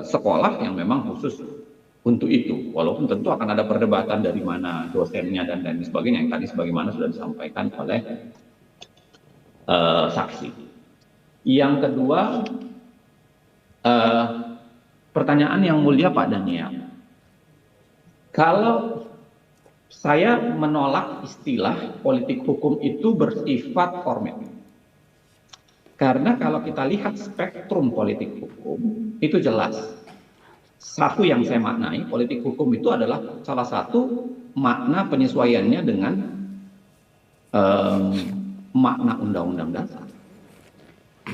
sekolah yang memang khusus untuk itu. Walaupun tentu akan ada perdebatan dari mana dosennya dan lain sebagainya, yang tadi sebagaimana sudah disampaikan oleh saksi. Yang kedua, pertanyaan yang mulia Pak Daniel. Kalau saya menolak istilah politik hukum itu bersifat formel. Karena kalau kita lihat spektrum politik hukum, itu jelas. Satu yang saya maknai, politik hukum itu adalah salah satu makna penyesuaiannya dengan makna Undang-Undang Dasar.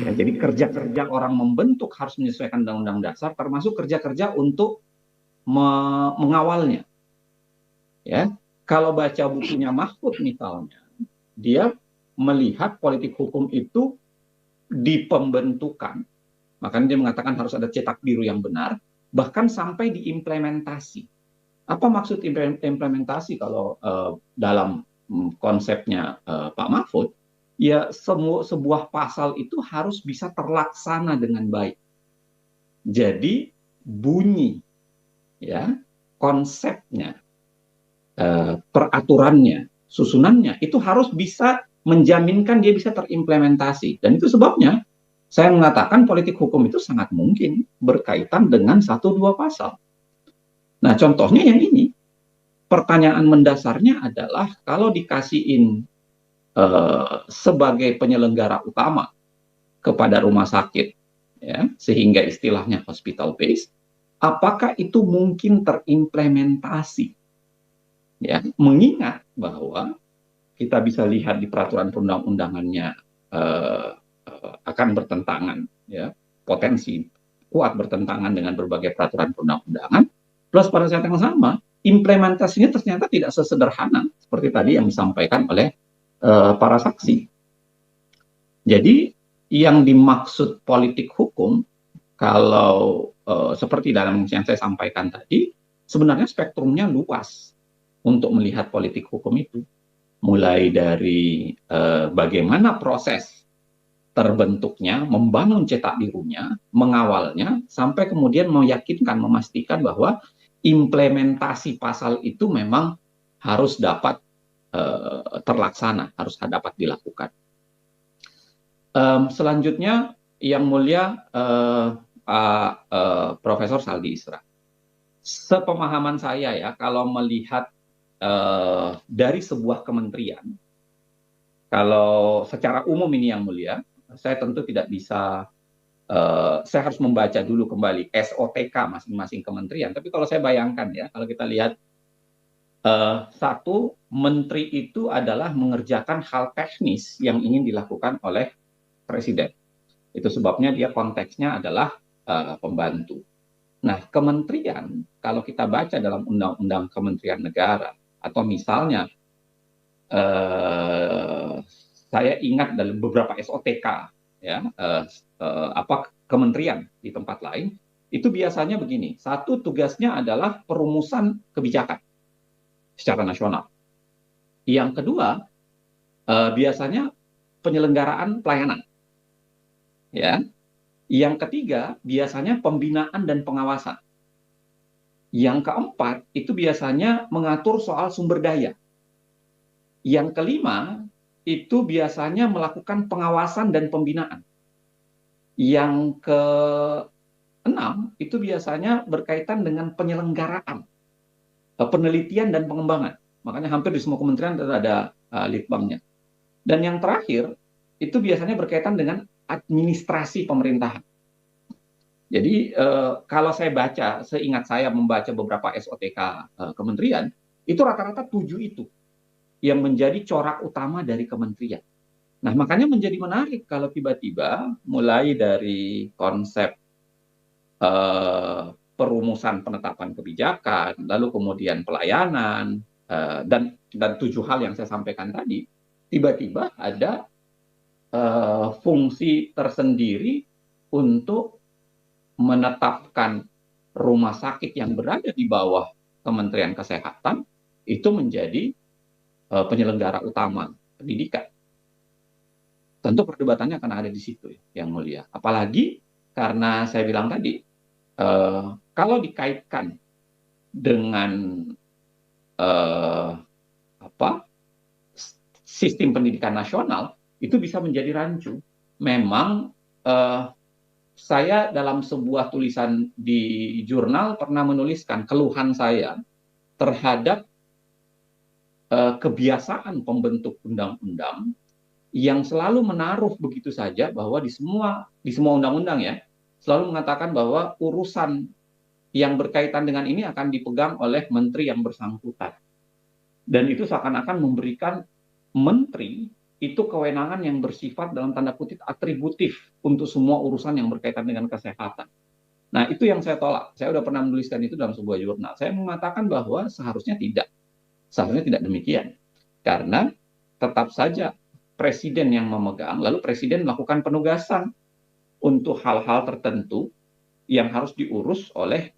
Ya, jadi kerja-kerja orang membentuk harus menyesuaikan Undang-Undang Dasar, termasuk kerja-kerja untuk mengawalnya. Ya, kalau baca bukunya Mahfud misalnya, dia melihat politik hukum itu di pembentukan, makanya dia mengatakan harus ada cetak biru yang benar, bahkan sampai diimplementasi. Apa maksud implementasi kalau dalam konsepnya Pak Mahfud? Ya, sebuah pasal itu harus bisa terlaksana dengan baik. Jadi bunyi, ya, konsepnya, peraturannya, susunannya itu harus bisa menjaminkan dia bisa terimplementasi. Dan itu sebabnya saya mengatakan politik hukum itu sangat mungkin berkaitan dengan 1-2 pasal. Nah, contohnya yang ini. Pertanyaan mendasarnya adalah kalau dikasihin sebagai penyelenggara utama kepada rumah sakit, ya, sehingga istilahnya hospital based, apakah itu mungkin terimplementasi? Ya, mengingat bahwa kita bisa lihat di peraturan perundang-undangannya akan bertentangan, ya, potensi kuat bertentangan dengan berbagai peraturan perundang-undangan. Plus pada saat yang sama, implementasinya ternyata tidak sesederhana seperti tadi yang disampaikan oleh para saksi. Jadi yang dimaksud politik hukum, kalau seperti dalam yang saya sampaikan tadi, sebenarnya spektrumnya luas untuk melihat politik hukum itu. Mulai dari bagaimana proses terbentuknya, membangun cetak birunya, mengawalnya, sampai kemudian meyakinkan, memastikan bahwa implementasi pasal itu memang harus dapat terlaksana, harus dapat dilakukan. Selanjutnya, yang mulia Profesor Saldi Isra. Sepemahaman saya ya, kalau melihat dari sebuah kementerian, kalau secara umum ini yang mulia, saya tentu tidak bisa, saya harus membaca dulu kembali SOTK masing-masing kementerian. Tapi kalau saya bayangkan ya, kalau kita lihat satu menteri itu adalah mengerjakan hal teknis yang ingin dilakukan oleh presiden. Itu sebabnya dia konteksnya adalah pembantu. Nah, kementerian, kalau kita baca dalam Undang-Undang Kementerian Negara, atau misalnya saya ingat dalam beberapa SOTK, ya, kementerian di tempat lain, itu biasanya begini. Satu, tugasnya adalah perumusan kebijakan secara nasional. Yang kedua, biasanya penyelenggaraan pelayanan. Ya. Yang ketiga, biasanya pembinaan dan pengawasan. Yang keempat, itu biasanya mengatur soal sumber daya. Yang kelima, itu biasanya melakukan pengawasan dan pembinaan. Yang keenam, itu biasanya berkaitan dengan penyelenggaraan, penelitian dan pengembangan. Makanya hampir di semua kementerian ada litbangnya. Dan yang terakhir, itu biasanya berkaitan dengan administrasi pemerintahan. Jadi kalau saya baca, seingat saya membaca beberapa SOTK kementerian, itu rata-rata 7 itu yang menjadi corak utama dari kementerian. Nah, makanya menjadi menarik kalau tiba-tiba mulai dari konsep perumusan penetapan kebijakan, lalu kemudian pelayanan, dan 7 hal yang saya sampaikan tadi, tiba-tiba ada fungsi tersendiri untuk menetapkan rumah sakit yang berada di bawah Kementerian Kesehatan itu menjadi penyelenggara utama pendidikan. Tentu perdebatannya akan ada di situ, yang mulia. Apalagi karena saya bilang tadi, kalau dikaitkan dengan sistem pendidikan nasional, itu bisa menjadi rancu. Memang saya dalam sebuah tulisan di jurnal pernah menuliskan keluhan saya terhadap kebiasaan pembentuk undang-undang yang selalu menaruh begitu saja bahwa di semua undang-undang ya selalu mengatakan bahwa urusan yang berkaitan dengan ini akan dipegang oleh menteri yang bersangkutan, dan itu seakan-akan memberikan menteri itu kewenangan yang bersifat dalam tanda kutip atributif untuk semua urusan yang berkaitan dengan kesehatan. Nah, itu yang saya tolak. Saya sudah pernah menuliskan itu dalam sebuah jurnal. Saya mengatakan bahwa seharusnya tidak demikian, karena tetap saja presiden yang memegang, lalu presiden melakukan penugasan untuk hal-hal tertentu yang harus diurus oleh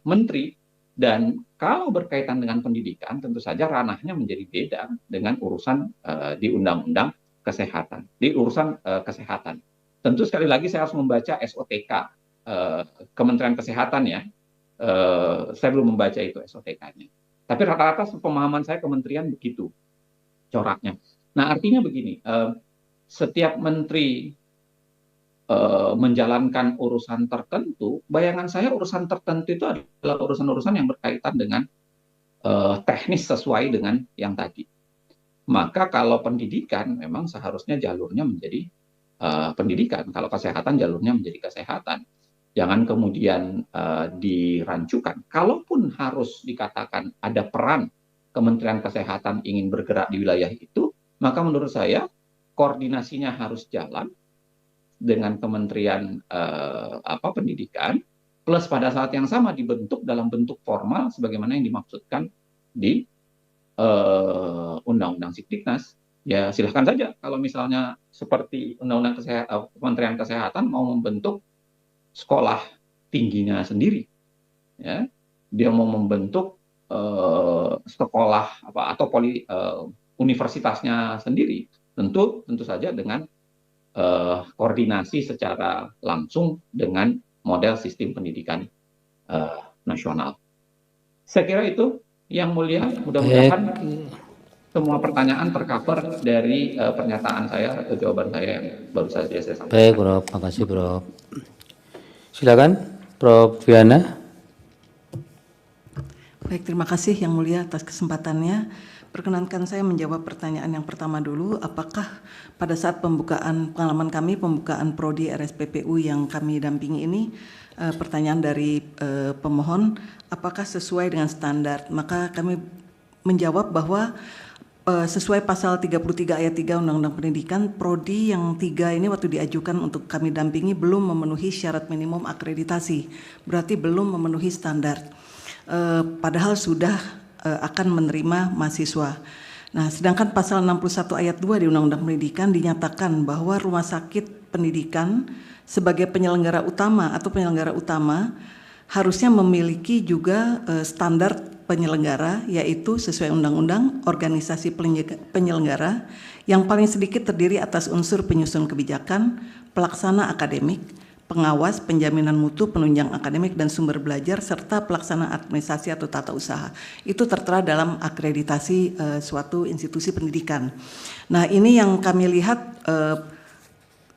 menteri, dan kalau berkaitan dengan pendidikan tentu saja ranahnya menjadi beda dengan urusan di undang-undang kesehatan, di urusan kesehatan. Tentu sekali lagi saya harus membaca SOTK Kementerian Kesehatan ya, saya belum membaca itu SOTK-nya. Tapi rata-rata pemahaman saya kementerian begitu coraknya. Nah, artinya begini, setiap menteri menjalankan urusan tertentu, bayangan saya urusan tertentu itu adalah urusan-urusan yang berkaitan dengan teknis sesuai dengan yang tadi. Maka kalau pendidikan memang seharusnya jalurnya menjadi pendidikan, kalau kesehatan jalurnya menjadi kesehatan. Jangan kemudian dirancukan. Kalaupun harus dikatakan ada peran Kementerian Kesehatan ingin bergerak di wilayah itu, maka menurut saya koordinasinya harus jalan dengan Kementerian Pendidikan, plus pada saat yang sama dibentuk dalam bentuk formal sebagaimana yang dimaksudkan di Undang-Undang Siktiknas. Ya silahkan saja kalau misalnya seperti Undang-Undang Kementerian Kesehatan mau membentuk sekolah tingginya sendiri, ya, dia mau membentuk sekolah atau universitasnya sendiri, tentu saja dengan koordinasi secara langsung dengan model sistem pendidikan nasional. Saya kira itu yang mulia, mudah-mudahan semua pertanyaan tercover dari pernyataan saya atau jawaban saya yang baru saja saya sampaikan. Baik, Prof. Makasih, Prof. Silakan, Prof. Viana. Baik, terima kasih Yang Mulia atas kesempatannya. Perkenankan saya menjawab pertanyaan yang pertama dulu. Apakah pada saat pengalaman kami pembukaan prodi RSPPU yang kami dampingi ini, pertanyaan dari pemohon, apakah sesuai dengan standar? Maka kami menjawab bahwa sesuai pasal 33 ayat 3 Undang-Undang Pendidikan, prodi yang 3 ini waktu diajukan untuk kami dampingi belum memenuhi syarat minimum akreditasi, berarti belum memenuhi standar. Padahal sudah akan menerima mahasiswa. Nah, sedangkan pasal 61 ayat 2 di Undang-Undang Pendidikan dinyatakan bahwa rumah sakit pendidikan sebagai penyelenggara utama atau penyelenggara utama harusnya memiliki juga standar penyelenggara, yaitu sesuai undang-undang organisasi penyelenggara yang paling sedikit terdiri atas unsur penyusun kebijakan, pelaksana akademik, pengawas, penjaminan mutu, penunjang akademik dan sumber belajar, serta pelaksana administrasi atau tata usaha. Itu tertera dalam akreditasi suatu institusi pendidikan. Nah, ini yang kami lihat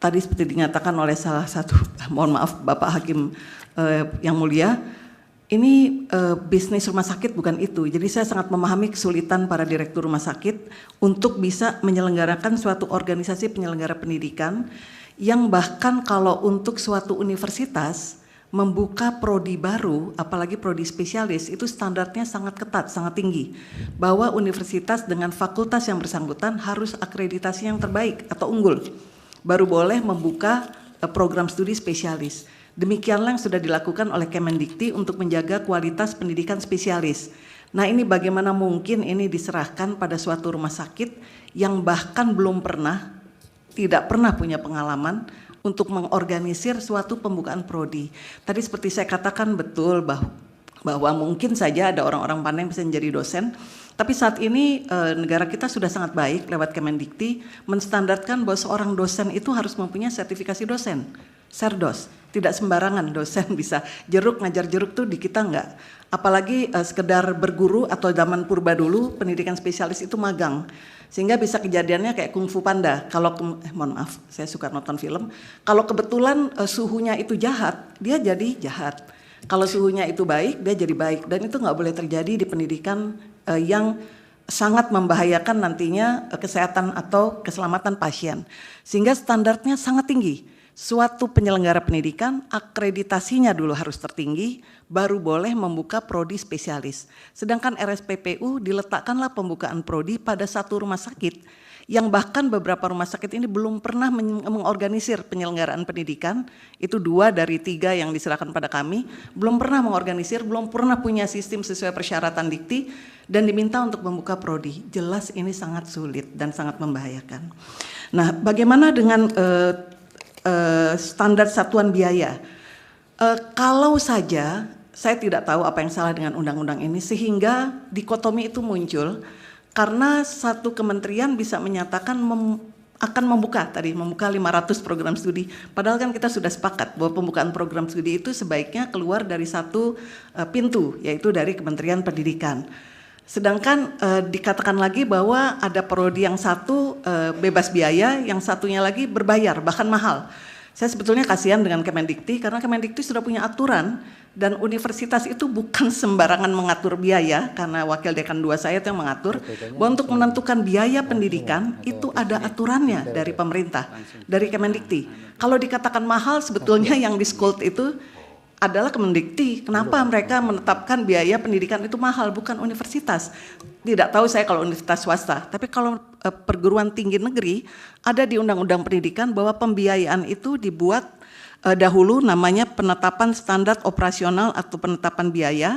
tadi seperti dinyatakan oleh salah satu, mohon maaf Bapak Hakim yang mulia, ini bisnis rumah sakit bukan itu. Jadi saya sangat memahami kesulitan para direktur rumah sakit untuk bisa menyelenggarakan suatu organisasi penyelenggara pendidikan yang bahkan kalau untuk suatu universitas membuka prodi baru, apalagi prodi spesialis, itu standarnya sangat ketat, sangat tinggi. Bahwa universitas dengan fakultas yang bersangkutan harus akreditasi yang terbaik atau unggul, baru boleh membuka program studi spesialis. Demikianlah yang sudah dilakukan oleh Kemendikti untuk menjaga kualitas pendidikan spesialis. Nah, ini bagaimana mungkin ini diserahkan pada suatu rumah sakit yang bahkan tidak pernah punya pengalaman untuk mengorganisir suatu pembukaan prodi. Tadi seperti saya katakan betul bahwa mungkin saja ada orang-orang pandai yang bisa menjadi dosen, tapi saat ini negara kita sudah sangat baik lewat Kemendikti menstandarkan bahwa seorang dosen itu harus mempunyai sertifikasi dosen, Serdos. tidak sembarangan dosen bisa jeruk ngajar jeruk tuh di kita enggak. Apalagi sekedar berguru atau zaman purba dulu pendidikan spesialis itu magang. Sehingga bisa kejadiannya kayak Kung Fu Panda. Kalau mohon maaf, saya suka nonton film. Kalau kebetulan suhunya itu jahat, dia jadi jahat. Kalau suhunya itu baik, dia jadi baik. Dan itu nggak boleh terjadi di pendidikan yang sangat membahayakan nantinya kesehatan atau keselamatan pasien. Sehingga standarnya sangat tinggi. Suatu penyelenggara pendidikan akreditasinya dulu harus tertinggi, baru boleh membuka prodi spesialis. Sedangkan RSPPU diletakkanlah pembukaan prodi pada satu rumah sakit yang bahkan beberapa rumah sakit ini belum pernah mengorganisir penyelenggaraan pendidikan, itu 2 dari 3 yang diserahkan pada kami, belum pernah mengorganisir, belum pernah punya sistem sesuai persyaratan dikti, dan diminta untuk membuka prodi. Jelas ini sangat sulit dan sangat membahayakan. Nah, bagaimana dengan standar satuan biaya? Kalau saja, saya tidak tahu apa yang salah dengan undang-undang ini, sehingga dikotomi itu muncul, karena satu kementerian bisa menyatakan akan membuka 500 program studi. Padahal kan kita sudah sepakat bahwa pembukaan program studi itu sebaiknya keluar dari satu pintu, yaitu dari Kementerian Pendidikan. Sedangkan dikatakan lagi bahwa ada prodi yang satu bebas biaya, yang satunya lagi berbayar, bahkan mahal. Saya sebetulnya kasihan dengan Kemendikti, karena Kemendikti sudah punya aturan, dan universitas itu bukan sembarangan mengatur biaya, karena wakil dekan 2 saya itu yang mengatur, bahwa untuk menentukan biaya pendidikan itu ada aturannya dari pemerintah, dari Kemendikti. Kalau dikatakan mahal, sebetulnya yang di-scold itu adalah Kemendikti. Kenapa mereka menetapkan biaya pendidikan itu mahal, bukan universitas? Tidak tahu saya kalau universitas swasta, tapi kalau perguruan tinggi negeri, ada di Undang-Undang Pendidikan bahwa pembiayaan itu dibuat dahulu namanya penetapan standar operasional atau penetapan biaya,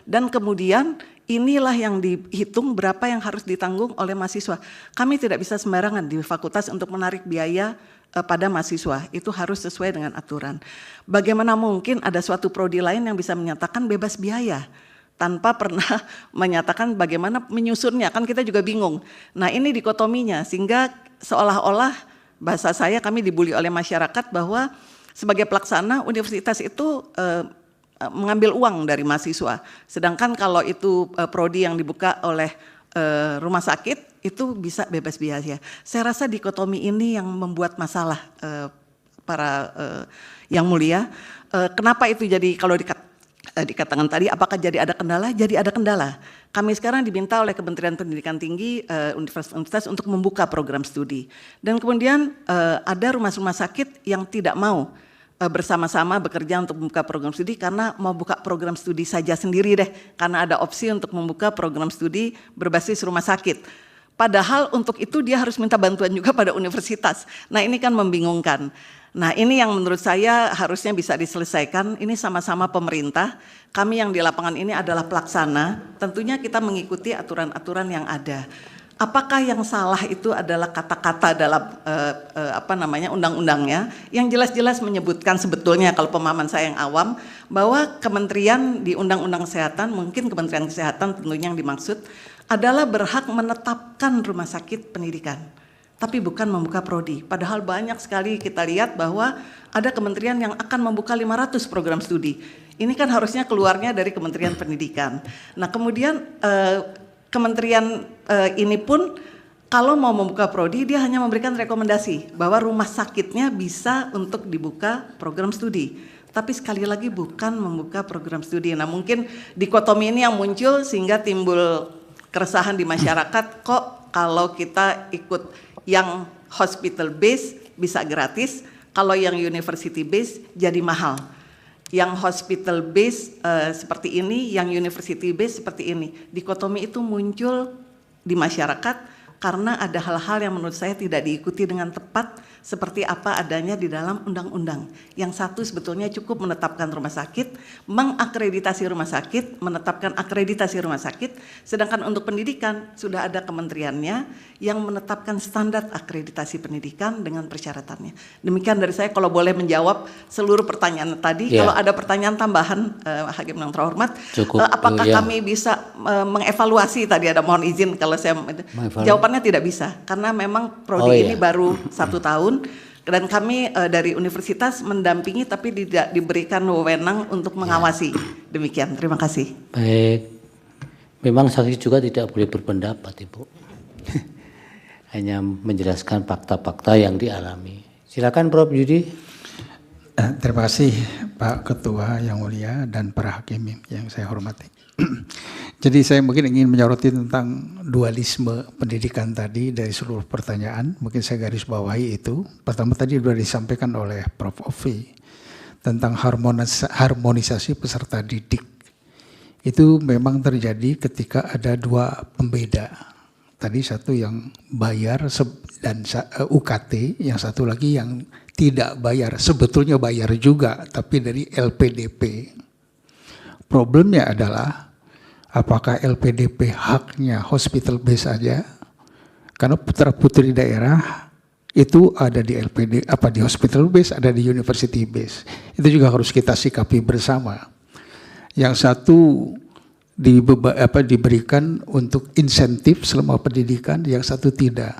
dan kemudian inilah yang dihitung berapa yang harus ditanggung oleh mahasiswa. Kami tidak bisa sembarangan di fakultas untuk menarik biaya pada mahasiswa, itu harus sesuai dengan aturan. Bagaimana mungkin ada suatu prodi lain yang bisa menyatakan bebas biaya tanpa pernah menyatakan bagaimana menyusunnya, kan kita juga bingung. Nah, ini dikotominya, sehingga seolah-olah bahasa saya kami dibully oleh masyarakat bahwa sebagai pelaksana universitas itu mengambil uang dari mahasiswa. Sedangkan kalau itu prodi yang dibuka oleh rumah sakit itu bisa bebas biaya. Saya rasa dikotomi ini yang membuat masalah para yang mulia. Kenapa itu jadi, kalau dikatakan tadi apakah jadi ada kendala? Jadi ada kendala. Kami sekarang diminta oleh Kementerian Pendidikan Tinggi, universitas-universitas untuk membuka program studi. Dan kemudian ada rumah-rumah sakit yang tidak mau bersama-sama bekerja untuk membuka program studi karena mau buka program studi saja sendiri deh, karena ada opsi untuk membuka program studi berbasis rumah sakit. Padahal untuk itu dia harus minta bantuan juga pada universitas. Nah, ini kan membingungkan. Nah, ini yang menurut saya harusnya bisa diselesaikan. Ini sama-sama pemerintah. Kami yang di lapangan ini adalah pelaksana. Tentunya kita mengikuti aturan-aturan yang ada. Apakah yang salah itu adalah kata-kata dalam undang-undangnya yang jelas-jelas menyebutkan, sebetulnya kalau pemahaman saya yang awam, bahwa kementerian di Undang-Undang Kesehatan, mungkin Kementerian Kesehatan tentunya yang dimaksud, adalah berhak menetapkan rumah sakit pendidikan, tapi bukan membuka prodi. Padahal banyak sekali kita lihat bahwa ada kementerian yang akan membuka 500 program studi. Ini kan harusnya keluarnya dari Kementerian Pendidikan. Nah, kemudian kementerian ini pun kalau mau membuka prodi, dia hanya memberikan rekomendasi bahwa rumah sakitnya bisa untuk dibuka program studi. Tapi sekali lagi bukan membuka program studi. Nah, mungkin dikotomi ini yang muncul sehingga timbul keresahan di masyarakat, kok kalau kita ikut yang hospital base bisa gratis, kalau yang university base jadi mahal. Yang hospital base seperti ini, yang university base seperti ini. Dikotomi itu muncul di masyarakat karena ada hal-hal yang menurut saya tidak diikuti dengan tepat seperti apa adanya di dalam undang-undang. Yang satu sebetulnya cukup menetapkan rumah sakit, mengakreditasi rumah sakit, menetapkan akreditasi rumah sakit, sedangkan untuk pendidikan sudah ada kementeriannya yang menetapkan standar akreditasi pendidikan dengan persyaratannya. Demikian dari saya, kalau boleh menjawab seluruh pertanyaan tadi. Kalau ada pertanyaan tambahan, Hakim yang terhormat, apakah kami bisa mengevaluasi tadi, ada mohon izin kalau saya jawabannya tidak bisa, karena memang prodi ini baru 1 tahun, Dan kami dari universitas mendampingi tapi tidak diberikan wewenang untuk mengawasi. Demikian, terima kasih. Baik, memang saksi juga tidak boleh berpendapat, Ibu. Hanya menjelaskan fakta-fakta yang dialami. Silakan Prof. Yudi. Terima kasih Pak Ketua yang mulia dan para hakim yang saya hormati. Jadi saya mungkin ingin menyoroti tentang dualisme pendidikan tadi dari seluruh pertanyaan. Mungkin saya garis bawahi itu. Pertama tadi sudah disampaikan oleh Prof. Ovi tentang harmonisasi peserta didik. Itu memang terjadi ketika ada dua pembeda. Tadi satu yang bayar dan UKT, yang satu lagi yang tidak bayar. Sebetulnya bayar juga, tapi dari LPDP. Problemnya adalah apakah LPDP haknya hospital base saja? Karena putra putri daerah itu ada di di hospital base, ada di university base. Itu juga harus kita sikapi bersama. Yang satu diberikan untuk insentif selama pendidikan, yang satu tidak.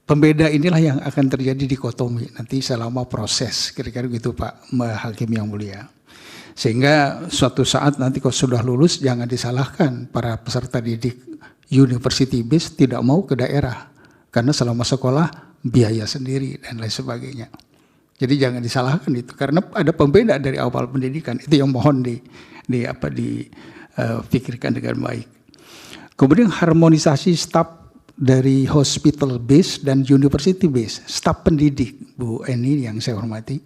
Pembeda inilah yang akan terjadi dikotomi nanti selama proses, kira-kira gitu Pak Hakim yang mulia. Sehingga suatu saat nanti kalau sudah lulus jangan disalahkan para peserta didik university base tidak mau ke daerah karena selama sekolah biaya sendiri dan lain sebagainya. Jadi jangan disalahkan itu karena ada pembeda dari awal pendidikan, itu yang mohon dipikirkan dengan baik. Kemudian harmonisasi staf dari hospital base dan university base, staf pendidik Bu Eni yang saya hormati.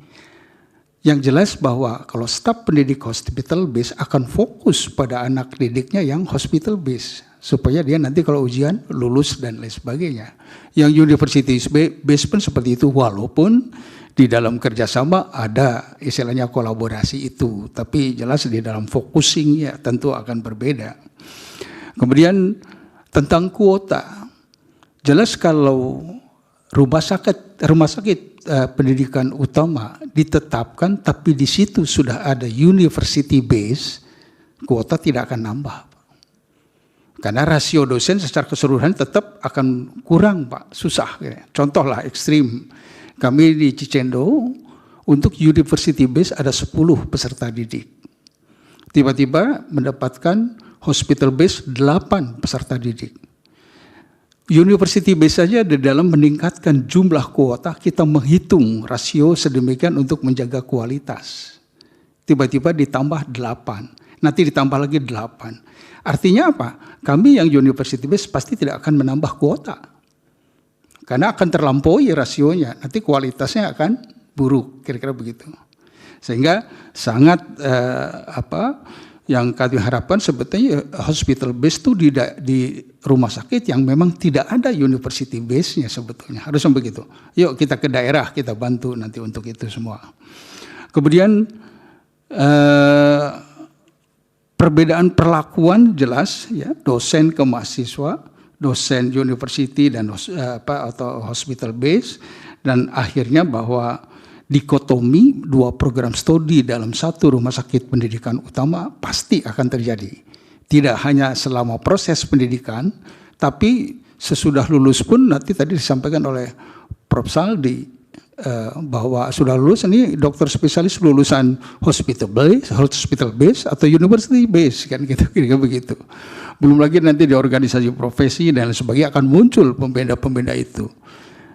Yang jelas bahwa kalau staf pendidik hospital base akan fokus pada anak didiknya yang hospital base. Supaya dia nanti kalau ujian lulus dan lain sebagainya. Yang university base pun seperti itu walaupun di dalam kerjasama ada istilahnya kolaborasi itu. Tapi jelas di dalam focusingnya tentu akan berbeda. Kemudian tentang kuota. Jelas kalau rumah sakit pendidikan utama ditetapkan tapi di situ sudah ada university base, kuota tidak akan nambah. Karena rasio dosen secara keseluruhan tetap akan kurang Pak, susah. Contohlah ekstrim, kami di Cicendo untuk university base ada 10 peserta didik. Tiba-tiba mendapatkan hospital base 8 peserta didik. University base saja di dalam meningkatkan jumlah kuota, kita menghitung rasio sedemikian untuk menjaga kualitas. Tiba-tiba ditambah 8, nanti ditambah lagi 8. Artinya apa? Kami yang university base pasti tidak akan menambah kuota. Karena akan terlampaui rasionya, nanti kualitasnya akan buruk, kira-kira begitu. Sehingga sangat yang kami harapkan sebetulnya hospital base itu di rumah sakit yang memang tidak ada university base-nya sebetulnya. Harusnya begitu. Yuk kita ke daerah, kita bantu nanti untuk itu semua. Kemudian perbedaan perlakuan jelas ya, dosen ke mahasiswa, dosen university dan atau hospital base, dan akhirnya bahwa dikotomi dua program studi dalam satu rumah sakit pendidikan utama pasti akan terjadi. Tidak hanya selama proses pendidikan, tapi sesudah lulus pun nanti tadi disampaikan oleh Prof. Saldi bahwa sudah lulus ini dokter spesialis lulusan hospital base atau university base kan gitu, kira-kira begitu. Belum lagi nanti di organisasi profesi dan lain sebagainya akan muncul pembeda-pembeda itu.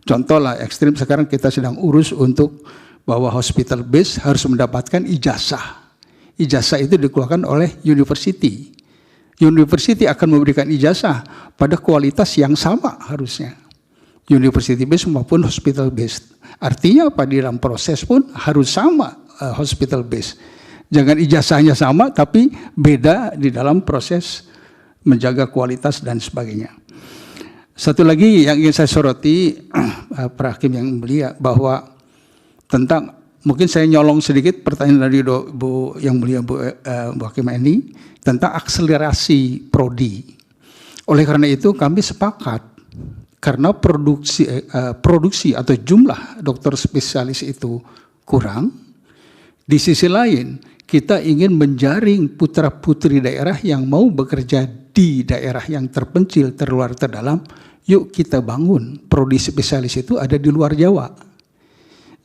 Contoh lah ekstrim sekarang kita sedang urus untuk bahwa hospital base harus mendapatkan ijazah. Ijazah itu dikeluarkan oleh university. University akan memberikan ijazah pada kualitas yang sama harusnya. University base maupun hospital base. Artinya apa? Di dalam proses pun harus sama hospital base. Jangan ijazahnya sama tapi beda di dalam proses menjaga kualitas dan sebagainya. Satu lagi yang ingin saya soroti, Pak Hakim yang mulia, bahwa tentang, mungkin saya nyolong sedikit pertanyaan dari Bu yang mulia Bu Hakim ini, tentang akselerasi prodi. Oleh karena itu kami sepakat, karena produksi atau jumlah dokter spesialis itu kurang, di sisi lain kita ingin menjaring putra-putri daerah yang mau bekerja di daerah yang terpencil, terluar, terdalam. Yuk kita bangun prodi spesialis itu ada di luar Jawa.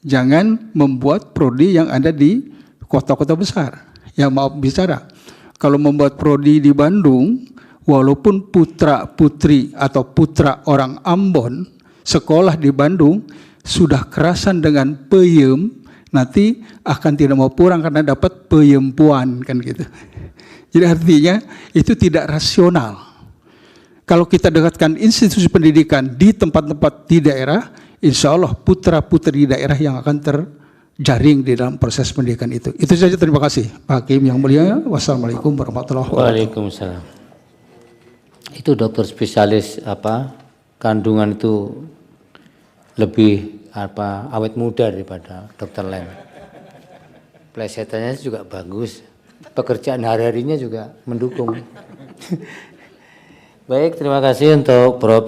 jangan membuat prodi yang ada di kota-kota besar. Ya maaf bicara, kalau membuat prodi di Bandung, walaupun putra-putri atau putra orang Ambon sekolah di Bandung sudah kerasan dengan peyem, nanti akan tidak mau pulang karena dapat peyempuan kan gitu. Jadi artinya itu tidak rasional. Kalau kita dekatkan institusi pendidikan di tempat-tempat di daerah, insya Allah putra-putri daerah yang akan terjaring di dalam proses pendidikan itu. Itu saja, terima kasih Pak Hakim yang mulia. Wassalamualaikum warahmatullahi wabarakatuh. Waalaikumsalam. Itu dokter spesialis kandungan itu lebih awet muda daripada dokter lain. Plesetannya juga bagus. Pekerjaan hari-harinya juga mendukung. Baik, terima kasih untuk Prof.